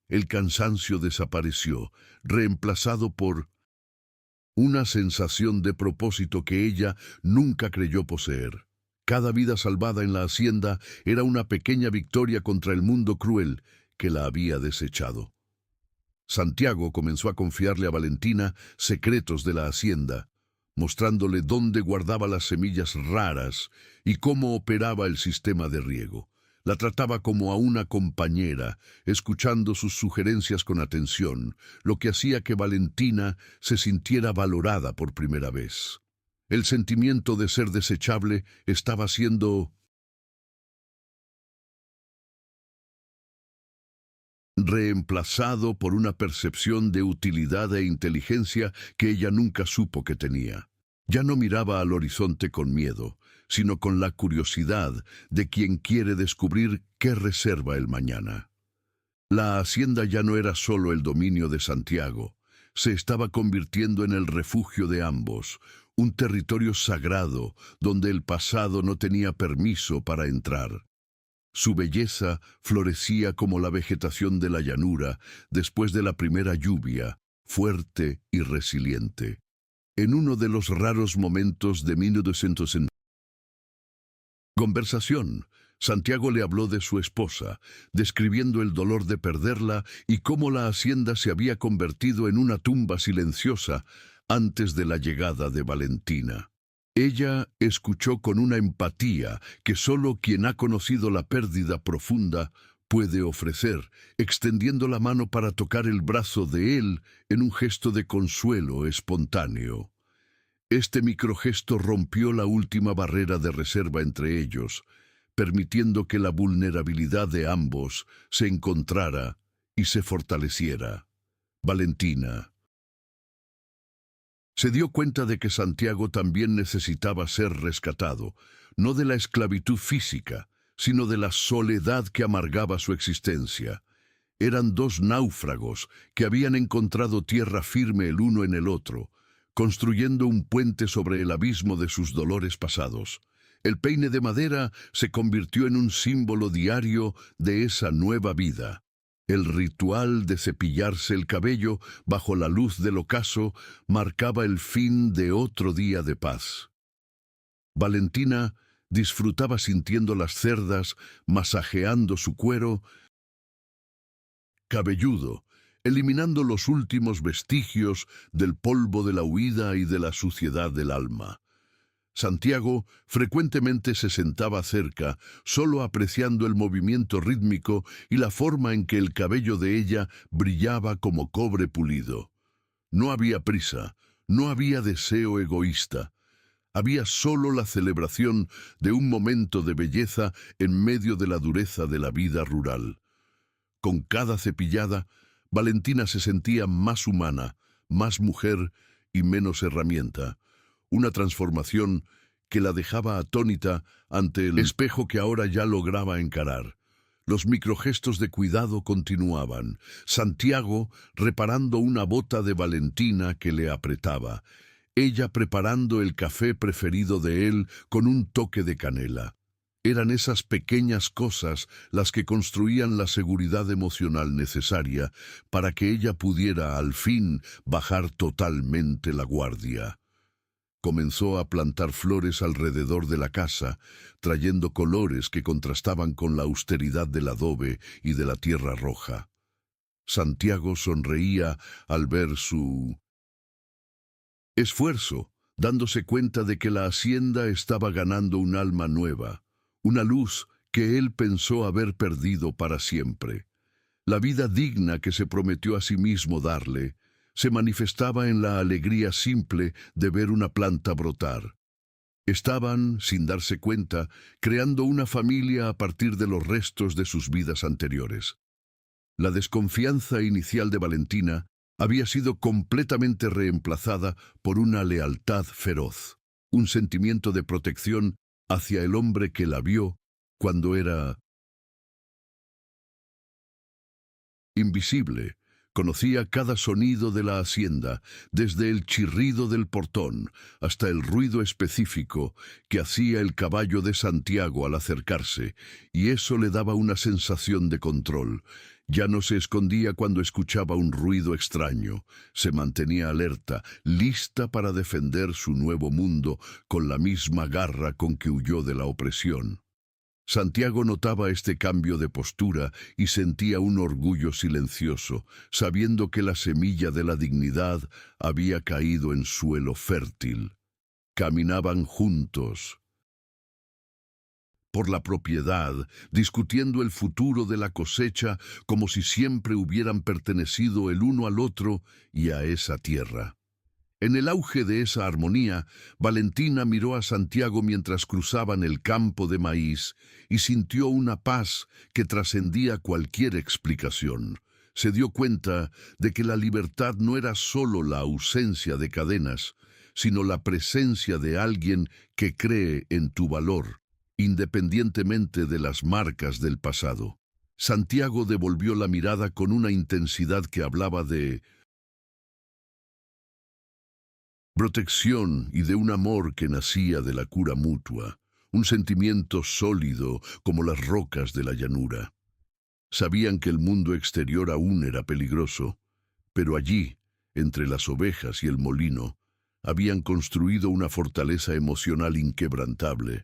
El cansancio desapareció, reemplazado por una sensación de propósito que ella nunca creyó poseer. Cada vida salvada en la hacienda era una pequeña victoria contra el mundo cruel que la había desechado. Santiago comenzó a confiarle a Valentina secretos de la hacienda, mostrándole dónde guardaba las semillas raras y cómo operaba el sistema de riego. La trataba como a una compañera, escuchando sus sugerencias con atención, lo que hacía que Valentina se sintiera valorada por primera vez. El sentimiento de ser desechable estaba siendo reemplazado por una percepción de utilidad e inteligencia que ella nunca supo que tenía. Ya no miraba al horizonte con miedo, sino con la curiosidad de quien quiere descubrir qué reserva el mañana. La hacienda ya no era solo el dominio de Santiago, se estaba convirtiendo en el refugio de ambos, un territorio sagrado donde el pasado no tenía permiso para entrar. Su belleza florecía como la vegetación de la llanura después de la primera lluvia, fuerte y resiliente. En uno de los raros momentos de 1900 conversación, Santiago le habló de su esposa, describiendo el dolor de perderla y cómo la hacienda se había convertido en una tumba silenciosa antes de la llegada de Valentina. Ella escuchó con una empatía que solo quien ha conocido la pérdida profunda puede ofrecer, extendiendo la mano para tocar el brazo de él en un gesto de consuelo espontáneo. Este microgesto rompió la última barrera de reserva entre ellos, permitiendo que la vulnerabilidad de ambos se encontrara y se fortaleciera. Valentina se dio cuenta de que Santiago también necesitaba ser rescatado, no de la esclavitud física, sino de la soledad que amargaba su existencia. Eran dos náufragos que habían encontrado tierra firme el uno en el otro, construyendo un puente sobre el abismo de sus dolores pasados. El peine de madera se convirtió en un símbolo diario de esa nueva vida. El ritual de cepillarse el cabello bajo la luz del ocaso marcaba el fin de otro día de paz. Valentina disfrutaba sintiendo las cerdas masajeando su cuero cabelludo, eliminando los últimos vestigios del polvo de la huida y de la suciedad del alma. Santiago frecuentemente se sentaba cerca, solo apreciando el movimiento rítmico y la forma en que el cabello de ella brillaba como cobre pulido. No había prisa, no había deseo egoísta. Había solo la celebración de un momento de belleza en medio de la dureza de la vida rural. Con cada cepillada, Valentina se sentía más humana, más mujer y menos herramienta. Una transformación que la dejaba atónita ante el espejo que ahora ya lograba encarar. Los microgestos de cuidado continuaban. Santiago reparando una bota de Valentina que le apretaba. Ella preparando el café preferido de él con un toque de canela. Eran esas pequeñas cosas las que construían la seguridad emocional necesaria para que ella pudiera al fin bajar totalmente la guardia. Comenzó a plantar flores alrededor de la casa, trayendo colores que contrastaban con la austeridad del adobe y de la tierra roja. Santiago sonreía al ver su esfuerzo, dándose cuenta de que la hacienda estaba ganando un alma nueva, una luz que él pensó haber perdido para siempre. La vida digna que se prometió a sí mismo darle se manifestaba en la alegría simple de ver una planta brotar. Estaban, sin darse cuenta, creando una familia a partir de los restos de sus vidas anteriores. La desconfianza inicial de Valentina había sido completamente reemplazada por una lealtad feroz, un sentimiento de protección hacia el hombre que la vio cuando era invisible. Conocía cada sonido de la hacienda, desde el chirrido del portón hasta el ruido específico que hacía el caballo de Santiago al acercarse, y eso le daba una sensación de control. Ya no se escondía cuando escuchaba un ruido extraño, se mantenía alerta, lista para defender su nuevo mundo con la misma garra con que huyó de la opresión. Santiago notaba este cambio de postura y sentía un orgullo silencioso, sabiendo que la semilla de la dignidad había caído en suelo fértil. Caminaban juntos por la propiedad, discutiendo el futuro de la cosecha como si siempre hubieran pertenecido el uno al otro y a esa tierra. En el auge de esa armonía, Valentina miró a Santiago mientras cruzaban el campo de maíz y sintió una paz que trascendía cualquier explicación. Se dio cuenta de que la libertad no era solo la ausencia de cadenas, sino la presencia de alguien que cree en tu valor, independientemente de las marcas del pasado. Santiago devolvió la mirada con una intensidad que hablaba de protección y de un amor que nacía de la cura mutua, un sentimiento sólido como las rocas de la llanura. Sabían que el mundo exterior aún era peligroso, pero allí, entre las ovejas y el molino, habían construido una fortaleza emocional inquebrantable.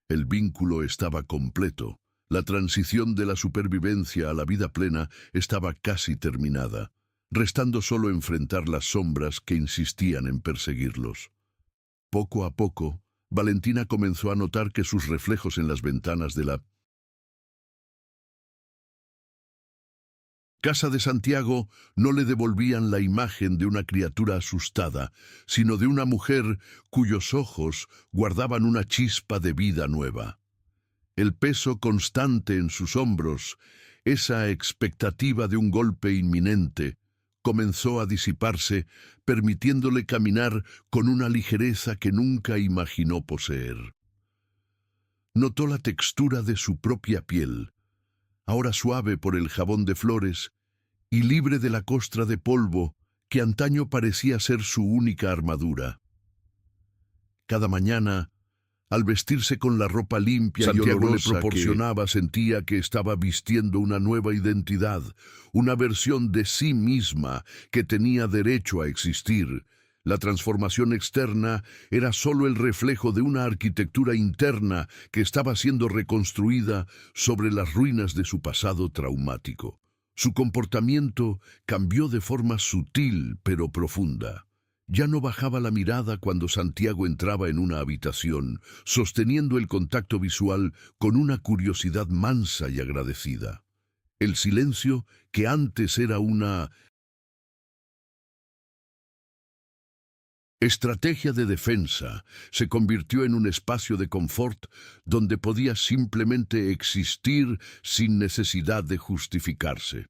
El vínculo estaba completo. La transición de la supervivencia a la vida plena estaba casi terminada, restando solo enfrentar las sombras que insistían en perseguirlos. Poco a poco, Valentina comenzó a notar que sus reflejos en las ventanas de la casa de Santiago no le devolvían la imagen de una criatura asustada, sino de una mujer cuyos ojos guardaban una chispa de vida nueva. El peso constante en sus hombros, esa expectativa de un golpe inminente, comenzó a disiparse, permitiéndole caminar con una ligereza que nunca imaginó poseer. Notó la textura de su propia piel, ahora suave por el jabón de flores y libre de la costra de polvo que antaño parecía ser su única armadura. Cada mañana, al vestirse con la ropa limpia y olorosa le proporcionaba, sentía que estaba vistiendo una nueva identidad, una versión de sí misma que tenía derecho a existir. La transformación externa era solo el reflejo de una arquitectura interna que estaba siendo reconstruida sobre las ruinas de su pasado traumático. Su comportamiento cambió de forma sutil pero profunda. Ya no bajaba la mirada cuando Santiago entraba en una habitación, sosteniendo el contacto visual con una curiosidad mansa y agradecida. El silencio, que antes era una estrategia de defensa, se convirtió en un espacio de confort donde podía simplemente existir sin necesidad de justificarse.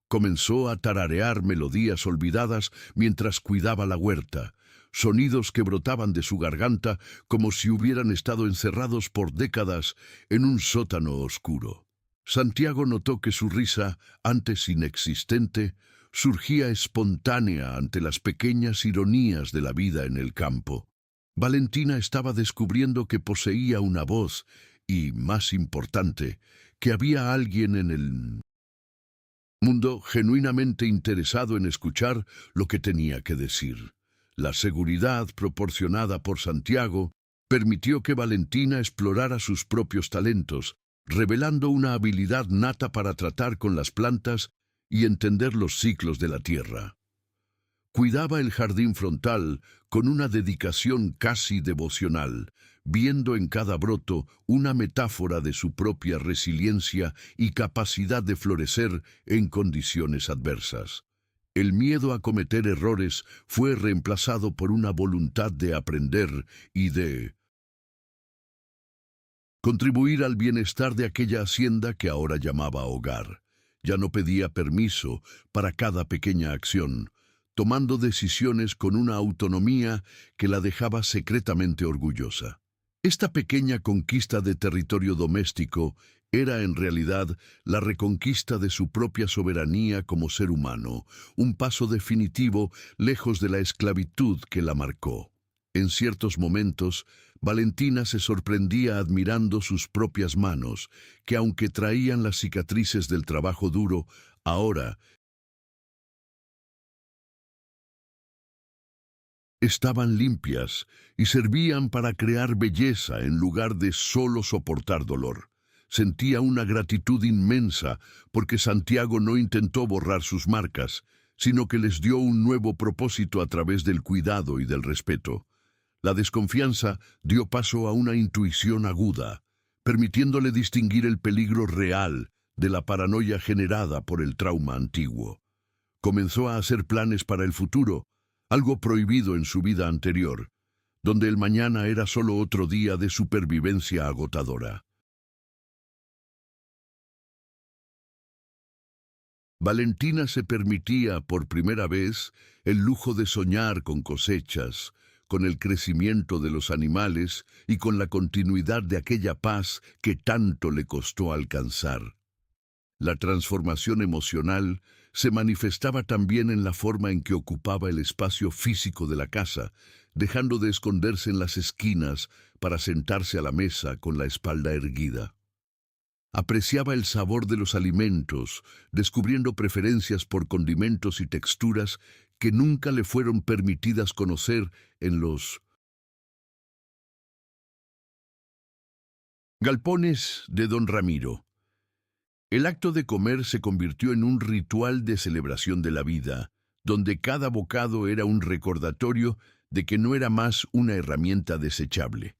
Comenzó a tararear melodías olvidadas mientras cuidaba la huerta, sonidos que brotaban de su garganta como si hubieran estado encerrados por décadas en un sótano oscuro. Santiago notó que su risa, antes inexistente, surgía espontánea ante las pequeñas ironías de la vida en el campo. Valentina estaba descubriendo que poseía una voz y, más importante, que había alguien en el mundo genuinamente interesado en escuchar lo que tenía que decir. La seguridad proporcionada por Santiago permitió que Valentina explorara sus propios talentos, revelando una habilidad nata para tratar con las plantas y entender los ciclos de la tierra. Cuidaba el jardín frontal con una dedicación casi devocional, viendo en cada broto una metáfora de su propia resiliencia y capacidad de florecer en condiciones adversas. El miedo a cometer errores fue reemplazado por una voluntad de aprender y de contribuir al bienestar de aquella hacienda que ahora llamaba hogar. Ya no pedía permiso para cada pequeña acción, tomando decisiones con una autonomía que la dejaba secretamente orgullosa. Esta pequeña conquista de territorio doméstico era en realidad la reconquista de su propia soberanía como ser humano, un paso definitivo lejos de la esclavitud que la marcó. En ciertos momentos, Valentina se sorprendía admirando sus propias manos, que aunque traían las cicatrices del trabajo duro, ahora estaban limpias y servían para crear belleza en lugar de solo soportar dolor. Sentía una gratitud inmensa porque Santiago no intentó borrar sus marcas, sino que les dio un nuevo propósito a través del cuidado y del respeto. La desconfianza dio paso a una intuición aguda, permitiéndole distinguir el peligro real de la paranoia generada por el trauma antiguo. Comenzó a hacer planes para el futuro, algo prohibido en su vida anterior, donde el mañana era solo otro día de supervivencia agotadora. Valentina se permitía por primera vez el lujo de soñar con cosechas, con el crecimiento de los animales y con la continuidad de aquella paz que tanto le costó alcanzar. La transformación emocional se manifestaba también en la forma en que ocupaba el espacio físico de la casa, dejando de esconderse en las esquinas para sentarse a la mesa con la espalda erguida. Apreciaba el sabor de los alimentos, descubriendo preferencias por condimentos y texturas que nunca le fueron permitidas conocer en los galpones de don Ramiro. El acto de comer se convirtió en un ritual de celebración de la vida, donde cada bocado era un recordatorio de que no era más una herramienta desechable.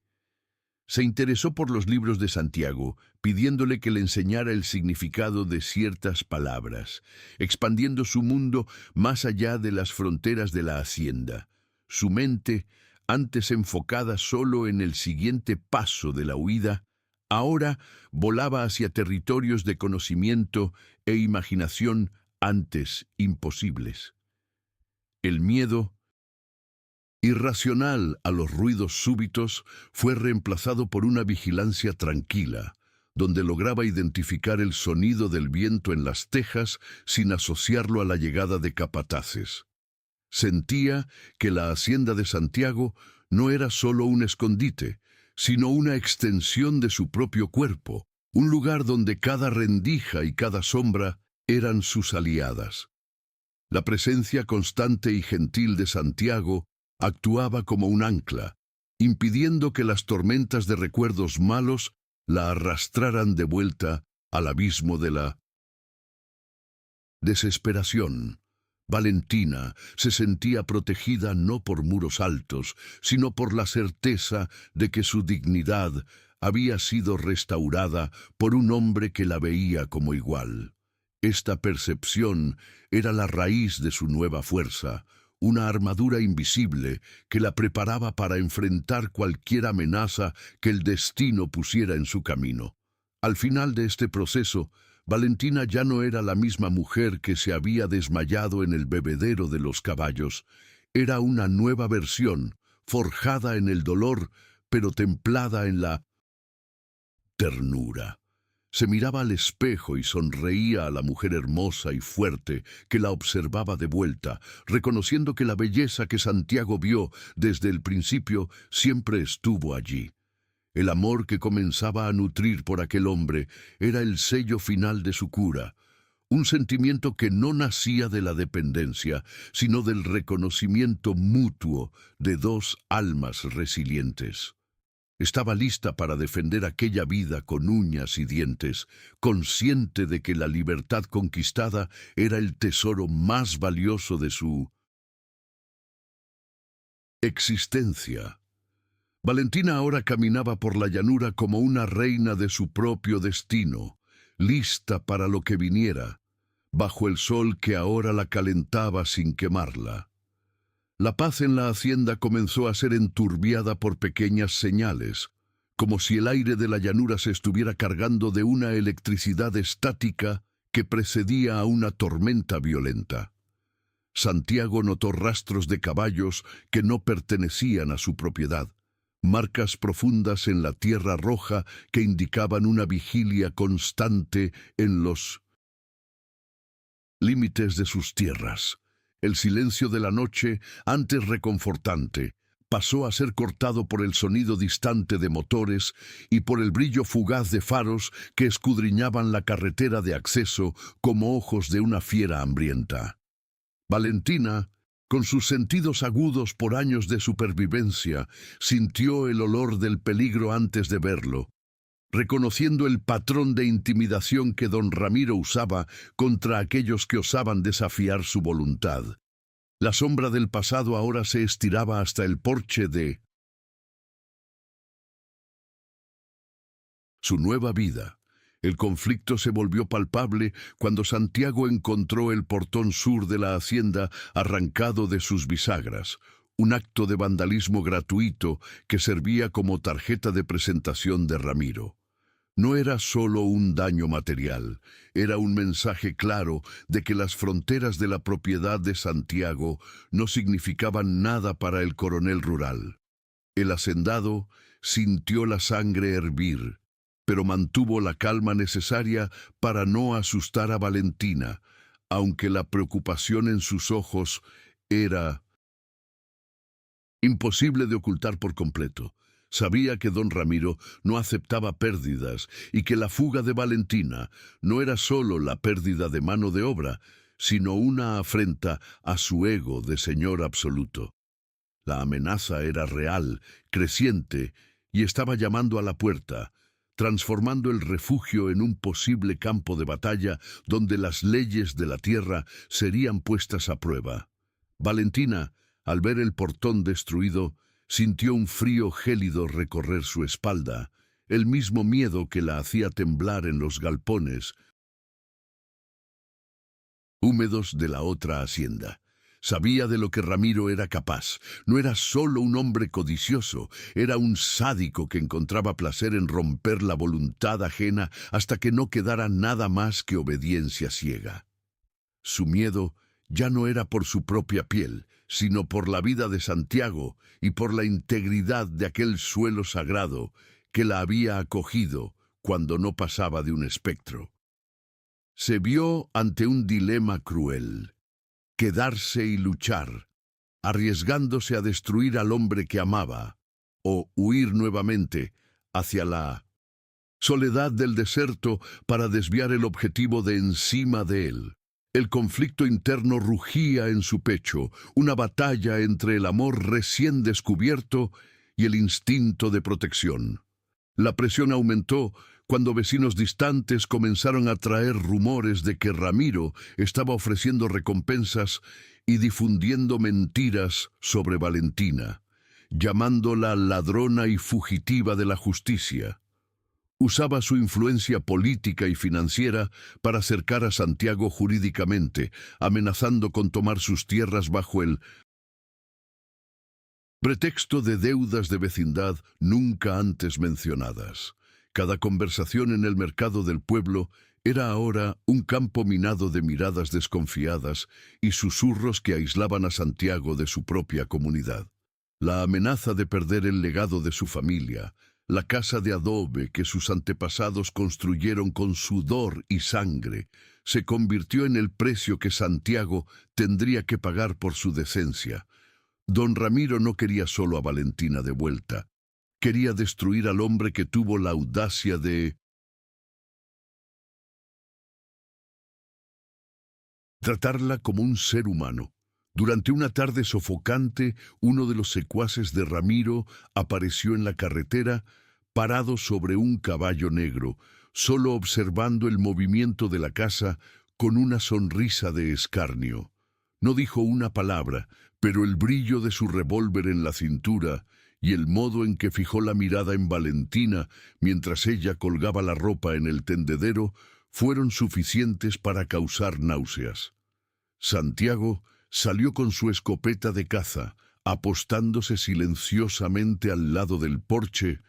Se interesó por los libros de Santiago, pidiéndole que le enseñara el significado de ciertas palabras, expandiendo su mundo más allá de las fronteras de la hacienda. Su mente, antes enfocada solo en el siguiente paso de la huida, ahora volaba hacia territorios de conocimiento e imaginación antes imposibles. El miedo, irracional a los ruidos súbitos, fue reemplazado por una vigilancia tranquila, donde lograba identificar el sonido del viento en las tejas sin asociarlo a la llegada de capataces. Sentía que la hacienda de Santiago no era solo un escondite, sino una extensión de su propio cuerpo, un lugar donde cada rendija y cada sombra eran sus aliadas. La presencia constante y gentil de Santiago actuaba como un ancla, impidiendo que las tormentas de recuerdos malos la arrastraran de vuelta al abismo de la desesperación. Valentina se sentía protegida no por muros altos, sino por la certeza de que su dignidad había sido restaurada por un hombre que la veía como igual. Esta percepción era la raíz de su nueva fuerza, una armadura invisible que la preparaba para enfrentar cualquier amenaza que el destino pusiera en su camino. Al final de este proceso, Valentina ya no era la misma mujer que se había desmayado en el bebedero de los caballos. Era una nueva versión, forjada en el dolor, pero templada en la ternura. Se miraba al espejo y sonreía a la mujer hermosa y fuerte que la observaba de vuelta, reconociendo que la belleza que Santiago vio desde el principio siempre estuvo allí. El amor que comenzaba a nutrir por aquel hombre era el sello final de su cura, un sentimiento que no nacía de la dependencia, sino del reconocimiento mutuo de dos almas resilientes. Estaba lista para defender aquella vida con uñas y dientes, consciente de que la libertad conquistada era el tesoro más valioso de su existencia. Valentina ahora caminaba por la llanura como una reina de su propio destino, lista para lo que viniera, bajo el sol que ahora la calentaba sin quemarla. La paz en la hacienda comenzó a ser enturbiada por pequeñas señales, como si el aire de la llanura se estuviera cargando de una electricidad estática que precedía a una tormenta violenta. Santiago notó rastros de caballos que no pertenecían a su propiedad, marcas profundas en la tierra roja que indicaban una vigilia constante en los límites de sus tierras. El silencio de la noche, antes reconfortante, pasó a ser cortado por el sonido distante de motores y por el brillo fugaz de faros que escudriñaban la carretera de acceso como ojos de una fiera hambrienta. Valentina, con sus sentidos agudos por años de supervivencia, sintió el olor del peligro antes de verlo, reconociendo el patrón de intimidación que don Ramiro usaba contra aquellos que osaban desafiar su voluntad. La sombra del pasado ahora se estiraba hasta el porche de su nueva vida. El conflicto se volvió palpable cuando Santiago encontró el portón sur de la hacienda arrancado de sus bisagras, un acto de vandalismo gratuito que servía como tarjeta de presentación de Ramiro. No era solo un daño material, era un mensaje claro de que las fronteras de la propiedad de Santiago no significaban nada para el coronel rural. El hacendado sintió la sangre hervir. pero mantuvo la calma necesaria para no asustar a Valentina, aunque la preocupación en sus ojos era imposible de ocultar por completo. Sabía que don Ramiro no aceptaba pérdidas y que la fuga de Valentina no era solo la pérdida de mano de obra, sino una afrenta a su ego de señor absoluto. La amenaza era real, creciente, y estaba llamando a la puerta, transformando el refugio en un posible campo de batalla donde las leyes de la tierra serían puestas a prueba. Valentina, al ver el portón destruido, sintió un frío gélido recorrer su espalda, el mismo miedo que la hacía temblar en los galpones húmedos de la otra hacienda. Sabía de lo que Ramiro era capaz. No era solo un hombre codicioso, era un sádico que encontraba placer en romper la voluntad ajena hasta que no quedara nada más que obediencia ciega. Su miedo ya no era por su propia piel, sino por la vida de Santiago y por la integridad de aquel suelo sagrado que la había acogido cuando no pasaba de un espectro. Se vio ante un dilema cruel: quedarse y luchar, arriesgándose a destruir al hombre que amaba, o huir nuevamente hacia la soledad del desierto para desviar el objetivo de encima de él. El conflicto interno rugía en su pecho, una batalla entre el amor recién descubierto y el instinto de protección. La presión aumentó cuando vecinos distantes comenzaron a traer rumores de que Ramiro estaba ofreciendo recompensas y difundiendo mentiras sobre Valentina, llamándola ladrona y fugitiva de la justicia. Usaba su influencia política y financiera para acercar a Santiago jurídicamente, amenazando con tomar sus tierras bajo el pretexto de deudas de vecindad nunca antes mencionadas. Cada conversación en el mercado del pueblo era ahora un campo minado de miradas desconfiadas y susurros que aislaban a Santiago de su propia comunidad. La amenaza de perder el legado de su familia, la casa de adobe que sus antepasados construyeron con sudor y sangre, se convirtió en el precio que Santiago tendría que pagar por su decencia. Don Ramiro no quería solo a Valentina de vuelta. Quería destruir al hombre que tuvo la audacia de tratarla como un ser humano. Durante una tarde sofocante, uno de los secuaces de Ramiro apareció en la carretera, parado sobre un caballo negro, solo observando el movimiento de la casa con una sonrisa de escarnio. No dijo una palabra, pero el brillo de su revólver en la cintura y el modo en que fijó la mirada en Valentina mientras ella colgaba la ropa en el tendedero fueron suficientes para causar náuseas. Santiago salió con su escopeta de caza, apostándose silenciosamente al lado del porche,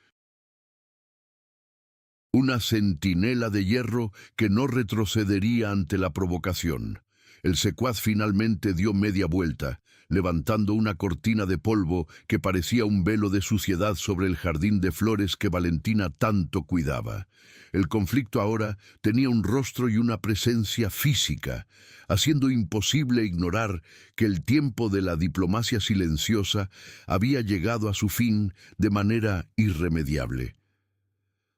una centinela de hierro que no retrocedería ante la provocación. El secuaz finalmente dio media vuelta, levantando una cortina de polvo que parecía un velo de suciedad sobre el jardín de flores que Valentina tanto cuidaba. El conflicto ahora tenía un rostro y una presencia física, haciendo imposible ignorar que el tiempo de la diplomacia silenciosa había llegado a su fin de manera irremediable.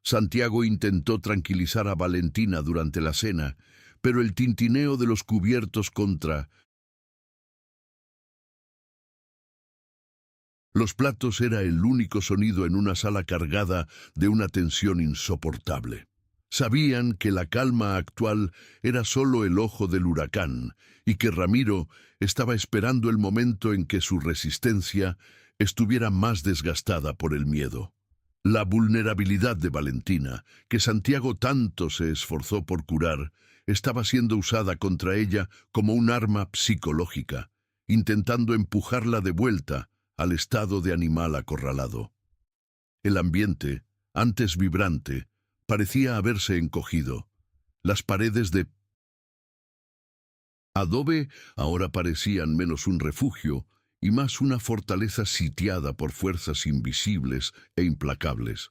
Santiago intentó tranquilizar a Valentina durante la cena, pero el tintineo de los cubiertos contra los platos era el único sonido en una sala cargada de una tensión insoportable. Sabían que la calma actual era solo el ojo del huracán y que Ramiro estaba esperando el momento en que su resistencia estuviera más desgastada por el miedo. La vulnerabilidad de Valentina, que Santiago tanto se esforzó por curar, estaba siendo usada contra ella como un arma psicológica, intentando empujarla de vuelta al estado de animal acorralado. El ambiente, antes vibrante, parecía haberse encogido. Las paredes de adobe ahora parecían menos un refugio y más una fortaleza sitiada por fuerzas invisibles e implacables.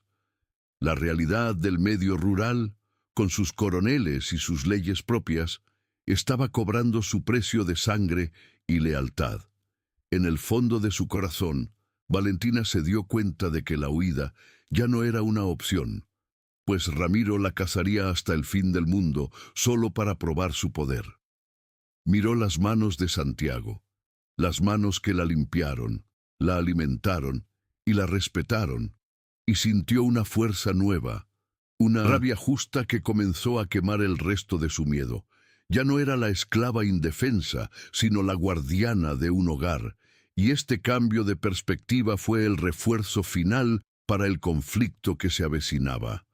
La realidad del medio rural, con sus coroneles y sus leyes propias, estaba cobrando su precio de sangre y lealtad. En el fondo de su corazón, Valentina se dio cuenta de que la huida ya no era una opción, pues Ramiro la cazaría hasta el fin del mundo solo para probar su poder. Miró las manos de Santiago, las manos que la limpiaron, la alimentaron y la respetaron, y sintió una fuerza nueva, una rabia justa que comenzó a quemar el resto de su miedo. Ya no era la esclava indefensa, sino la guardiana de un hogar, y este cambio de perspectiva fue el refuerzo final para el conflicto que se avecinaba.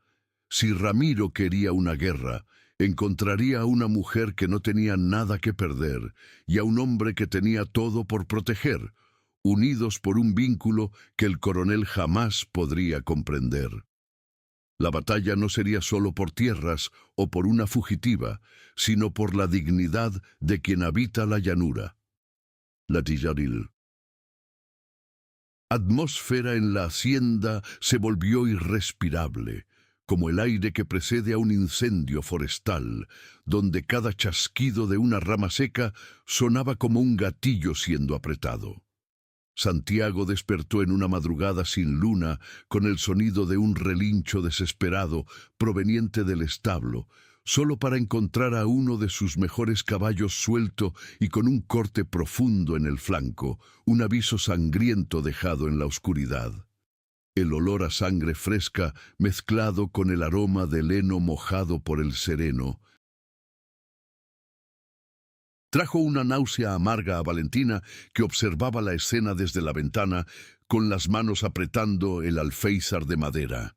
Si Ramiro quería una guerra, encontraría a una mujer que no tenía nada que perder y a un hombre que tenía todo por proteger, unidos por un vínculo que el coronel jamás podría comprender. La batalla no sería solo por tierras o por una fugitiva, sino por la dignidad de quien habita la llanura. La Tillaril. Atmósfera en la hacienda se volvió irrespirable, como el aire que precede a un incendio forestal, donde cada chasquido de una rama seca sonaba como un gatillo siendo apretado. Santiago despertó en una madrugada sin luna con el sonido de un relincho desesperado proveniente del establo, solo para encontrar a uno de sus mejores caballos suelto y con un corte profundo en el flanco, un aviso sangriento dejado en la oscuridad. El olor a sangre fresca mezclado con el aroma del heno mojado por el sereno trajo una náusea amarga a Valentina, que observaba la escena desde la ventana, con las manos apretando el alféizar de madera.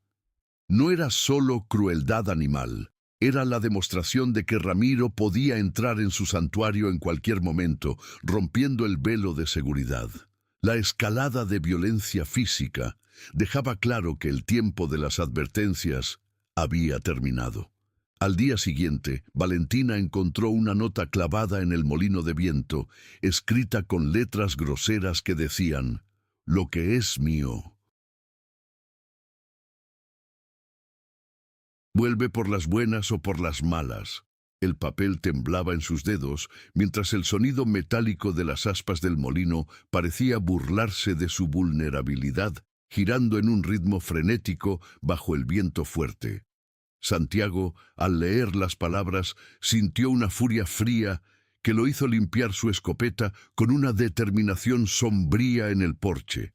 No era solo crueldad animal, era la demostración de que Ramiro podía entrar en su santuario en cualquier momento, rompiendo el velo de seguridad. La escalada de violencia física dejaba claro que el tiempo de las advertencias había terminado. Al día siguiente, Valentina encontró una nota clavada en el molino de viento, escrita con letras groseras que decían: «Lo que es mío vuelve por las buenas o por las malas». El papel temblaba en sus dedos, mientras el sonido metálico de las aspas del molino parecía burlarse de su vulnerabilidad, girando en un ritmo frenético bajo el viento fuerte. Santiago, al leer las palabras, sintió una furia fría que lo hizo limpiar su escopeta con una determinación sombría en el porche,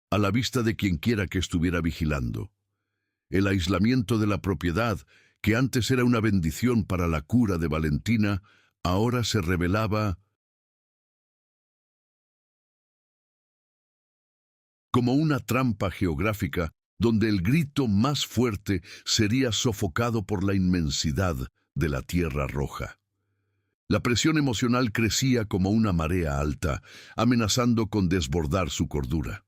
a la vista de quienquiera que estuviera vigilando. El aislamiento de la propiedad, que antes era una bendición para la cura de Valentina, ahora se revelaba como una trampa geográfica donde el grito más fuerte sería sofocado por la inmensidad de la Tierra Roja. La presión emocional crecía como una marea alta, amenazando con desbordar su cordura.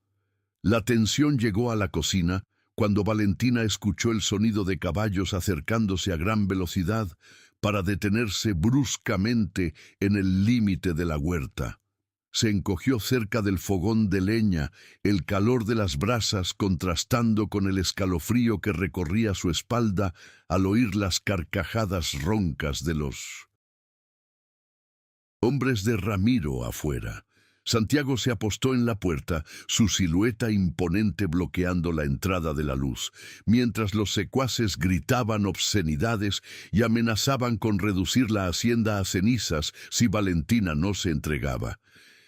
La tensión llegó a la cocina cuando Valentina escuchó el sonido de caballos acercándose a gran velocidad para detenerse bruscamente en el límite de la huerta. Se encogió cerca del fogón de leña, el calor de las brasas contrastando con el escalofrío que recorría su espalda al oír las carcajadas roncas de los hombres de Ramiro afuera. Santiago se apostó en la puerta, su silueta imponente bloqueando la entrada de la luz, mientras los secuaces gritaban obscenidades y amenazaban con reducir la hacienda a cenizas si Valentina no se entregaba.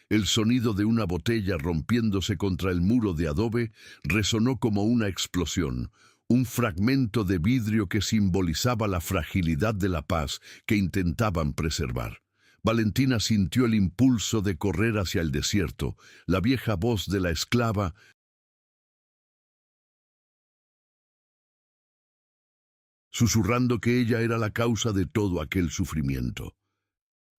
El sonido de una botella rompiéndose contra el muro de adobe resonó como una explosión, un fragmento de vidrio que simbolizaba la fragilidad de la paz que intentaban preservar. Valentina sintió el impulso de correr hacia el desierto, la vieja voz de la esclava susurrando que ella era la causa de todo aquel sufrimiento.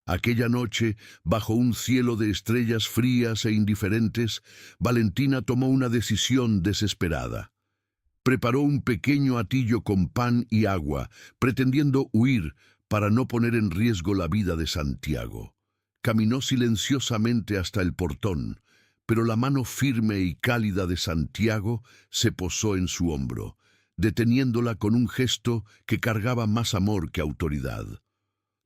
Aquella noche, bajo un cielo de estrellas frías e indiferentes, Valentina tomó una decisión desesperada. Preparó un pequeño hatillo con pan y agua, pretendiendo huir para no poner en riesgo la vida de Santiago. Caminó silenciosamente hasta el portón, pero la mano firme y cálida de Santiago se posó en su hombro. deteniéndola con un gesto que cargaba más amor que autoridad.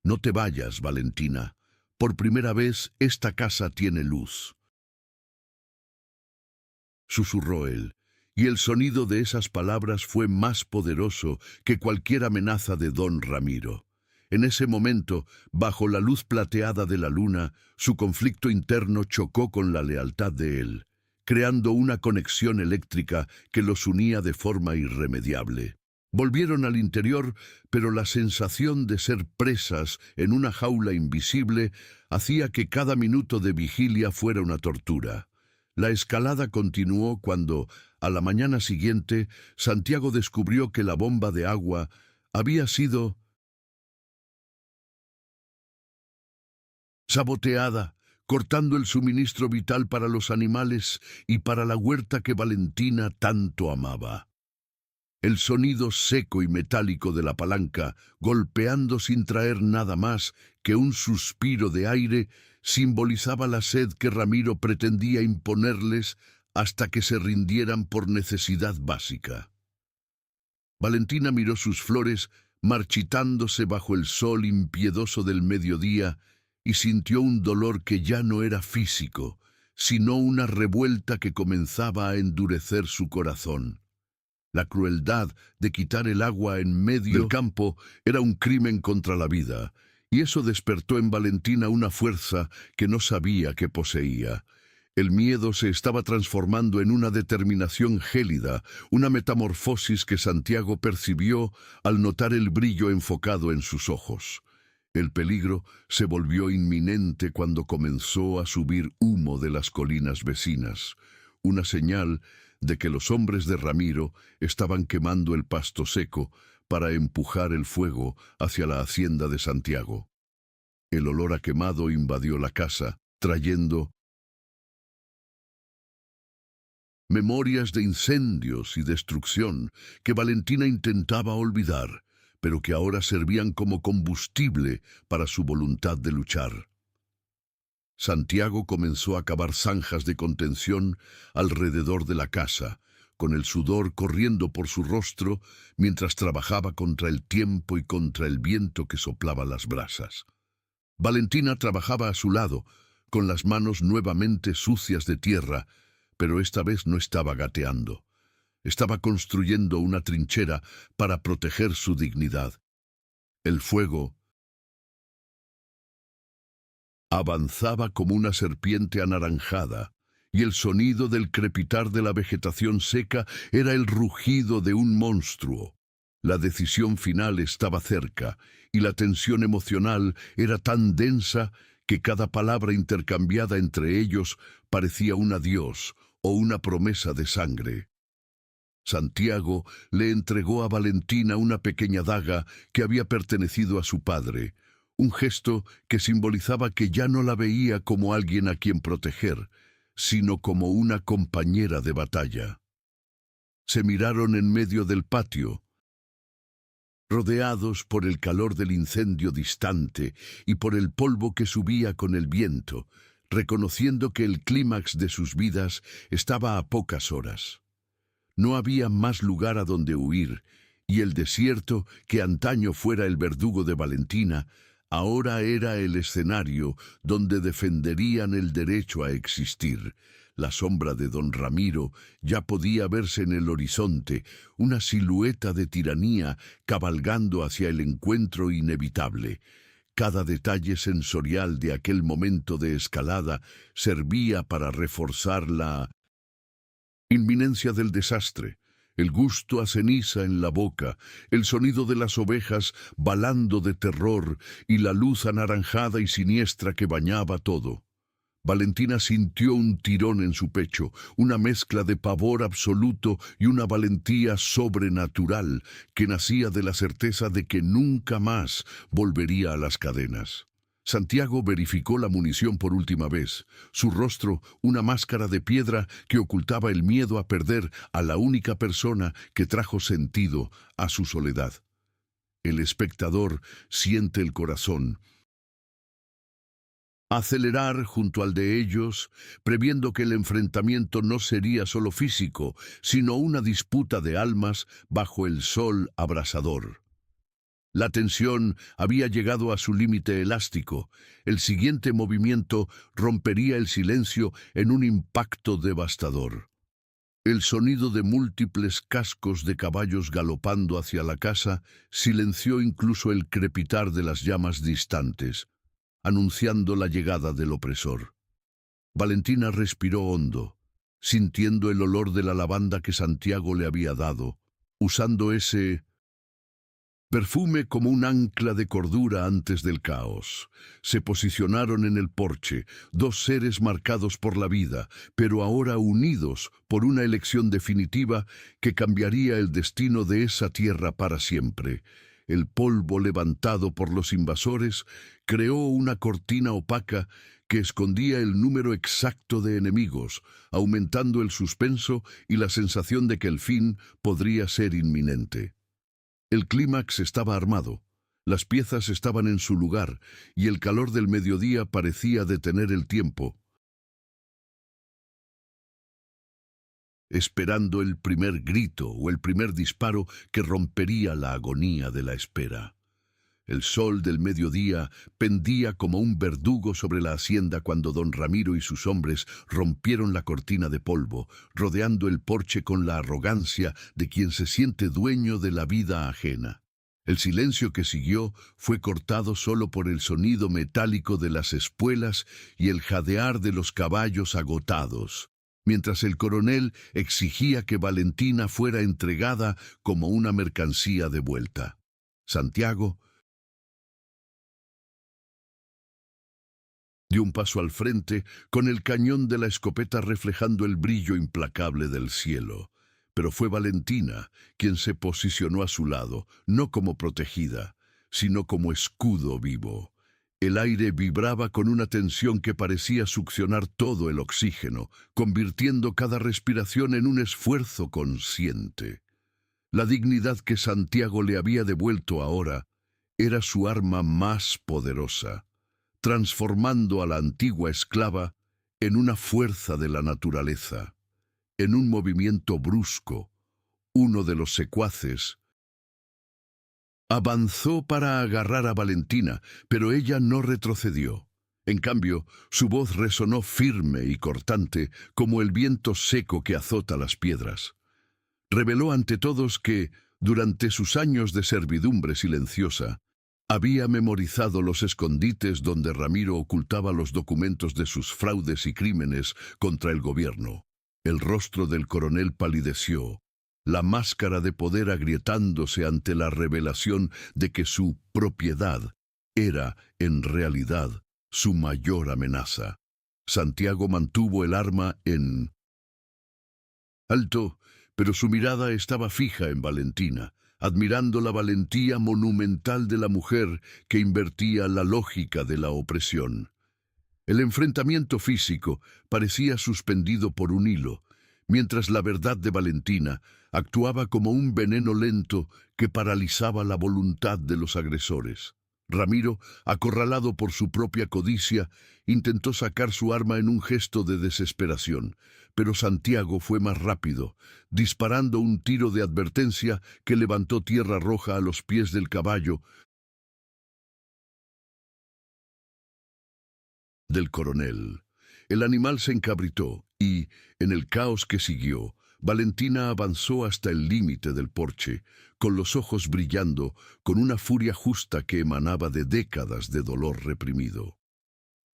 «No te vayas, Valentina. Por primera vez esta casa tiene luz», susurró él, y el sonido de esas palabras fue más poderoso que cualquier amenaza de don Ramiro. En ese momento, bajo la luz plateada de la luna, su conflicto interno chocó con la lealtad de él, creando una conexión eléctrica que los unía de forma irremediable. Volvieron al interior, pero la sensación de ser presas en una jaula invisible hacía que cada minuto de vigilia fuera una tortura. La escalada continuó cuando, a la mañana siguiente, Santiago descubrió que la bomba de agua había sido saboteada, cortando el suministro vital para los animales y para la huerta que Valentina tanto amaba. El sonido seco y metálico de la palanca, golpeando sin traer nada más que un suspiro de aire, simbolizaba la sed que Ramiro pretendía imponerles hasta que se rindieran por necesidad básica. Valentina miró sus flores marchitándose bajo el sol impiedoso del mediodía y sintió un dolor que ya no era físico, sino una revuelta que comenzaba a endurecer su corazón. La crueldad de quitar el agua en medio del campo era un crimen contra la vida, y eso despertó en Valentina una fuerza que no sabía que poseía. El miedo se estaba transformando en una determinación gélida, una metamorfosis que Santiago percibió al notar el brillo enfocado en sus ojos. El peligro se volvió inminente cuando comenzó a subir humo de las colinas vecinas, una señal de que los hombres de Ramiro estaban quemando el pasto seco para empujar el fuego hacia la hacienda de Santiago. El olor a quemado invadió la casa, trayendo memorias de incendios y destrucción que Valentina intentaba olvidar, pero que ahora servían como combustible para su voluntad de luchar. Santiago comenzó a cavar zanjas de contención alrededor de la casa, con el sudor corriendo por su rostro mientras trabajaba contra el tiempo y contra el viento que soplaba las brasas. Valentina trabajaba a su lado, con las manos nuevamente sucias de tierra, pero esta vez no estaba gateando. Estaba construyendo una trinchera para proteger su dignidad. El fuego avanzaba como una serpiente anaranjada, y el sonido del crepitar de la vegetación seca era el rugido de un monstruo. La decisión final estaba cerca, y la tensión emocional era tan densa que cada palabra intercambiada entre ellos parecía un adiós o una promesa de sangre. Santiago le entregó a Valentina una pequeña daga que había pertenecido a su padre, un gesto que simbolizaba que ya no la veía como alguien a quien proteger, sino como una compañera de batalla. Se miraron en medio del patio, rodeados por el calor del incendio distante y por el polvo que subía con el viento, reconociendo que el clímax de sus vidas estaba a pocas horas. No había más lugar a donde huir, y el desierto, que antaño fuera el verdugo de Valentina, ahora era el escenario donde defenderían el derecho a existir. La sombra de don Ramiro ya podía verse en el horizonte, una silueta de tiranía cabalgando hacia el encuentro inevitable. Cada detalle sensorial de aquel momento de escalada servía para reforzar la inminencia del desastre. El gusto a ceniza en la boca, el sonido de las ovejas balando de terror y la luz anaranjada y siniestra que bañaba todo. Valentina sintió un tirón en su pecho, una mezcla de pavor absoluto y una valentía sobrenatural que nacía de la certeza de que nunca más volvería a las cadenas. Santiago verificó la munición por última vez, su rostro una máscara de piedra que ocultaba el miedo a perder a la única persona que trajo sentido a su soledad. El espectador siente el corazón acelerar junto al de ellos, previendo que el enfrentamiento no sería solo físico, sino una disputa de almas bajo el sol abrasador. La tensión había llegado a su límite elástico. El siguiente movimiento rompería el silencio en un impacto devastador. El sonido de múltiples cascos de caballos galopando hacia la casa silenció incluso el crepitar de las llamas distantes, anunciando la llegada del opresor. Valentina respiró hondo, sintiendo el olor de la lavanda que Santiago le había dado, usando ese perfume como un ancla de cordura antes del caos. Se posicionaron en el porche, dos seres marcados por la vida, pero ahora unidos por una elección definitiva que cambiaría el destino de esa tierra para siempre. El polvo levantado por los invasores creó una cortina opaca que escondía el número exacto de enemigos, aumentando el suspenso y la sensación de que el fin podría ser inminente. El clímax estaba armado, las piezas estaban en su lugar y el calor del mediodía parecía detener el tiempo, esperando el primer grito o el primer disparo que rompería la agonía de la espera. El sol del mediodía pendía como un verdugo sobre la hacienda cuando don Ramiro y sus hombres rompieron la cortina de polvo, rodeando el porche con la arrogancia de quien se siente dueño de la vida ajena. El silencio que siguió fue cortado solo por el sonido metálico de las espuelas y el jadear de los caballos agotados, mientras el coronel exigía que Valentina fuera entregada como una mercancía de vuelta. Santiago dio un paso al frente, con el cañón de la escopeta reflejando el brillo implacable del cielo. Pero fue Valentina quien se posicionó a su lado, no como protegida, sino como escudo vivo. El aire vibraba con una tensión que parecía succionar todo el oxígeno, convirtiendo cada respiración en un esfuerzo consciente. La dignidad que Santiago le había devuelto ahora era su arma más poderosa, transformando a la antigua esclava en una fuerza de la naturaleza. En un movimiento brusco, uno de los secuaces avanzó para agarrar a Valentina, pero ella no retrocedió. En cambio, su voz resonó firme y cortante como el viento seco que azota las piedras. Reveló ante todos que, durante sus años de servidumbre silenciosa, había memorizado los escondites donde Ramiro ocultaba los documentos de sus fraudes y crímenes contra el gobierno. El rostro del coronel palideció, la máscara de poder agrietándose ante la revelación de que su propiedad era, en realidad, su mayor amenaza. Santiago mantuvo el arma en alto, pero su mirada estaba fija en Valentina, admirando la valentía monumental de la mujer que invertía la lógica de la opresión. El enfrentamiento físico parecía suspendido por un hilo, mientras la verdad de Valentina actuaba como un veneno lento que paralizaba la voluntad de los agresores. Ramiro, acorralado por su propia codicia, intentó sacar su arma en un gesto de desesperación, pero Santiago fue más rápido, disparando un tiro de advertencia que levantó tierra roja a los pies del caballo del coronel. El animal se encabritó y, en el caos que siguió, Valentina avanzó hasta el límite del porche, con los ojos brillando, con una furia justa que emanaba de décadas de dolor reprimido.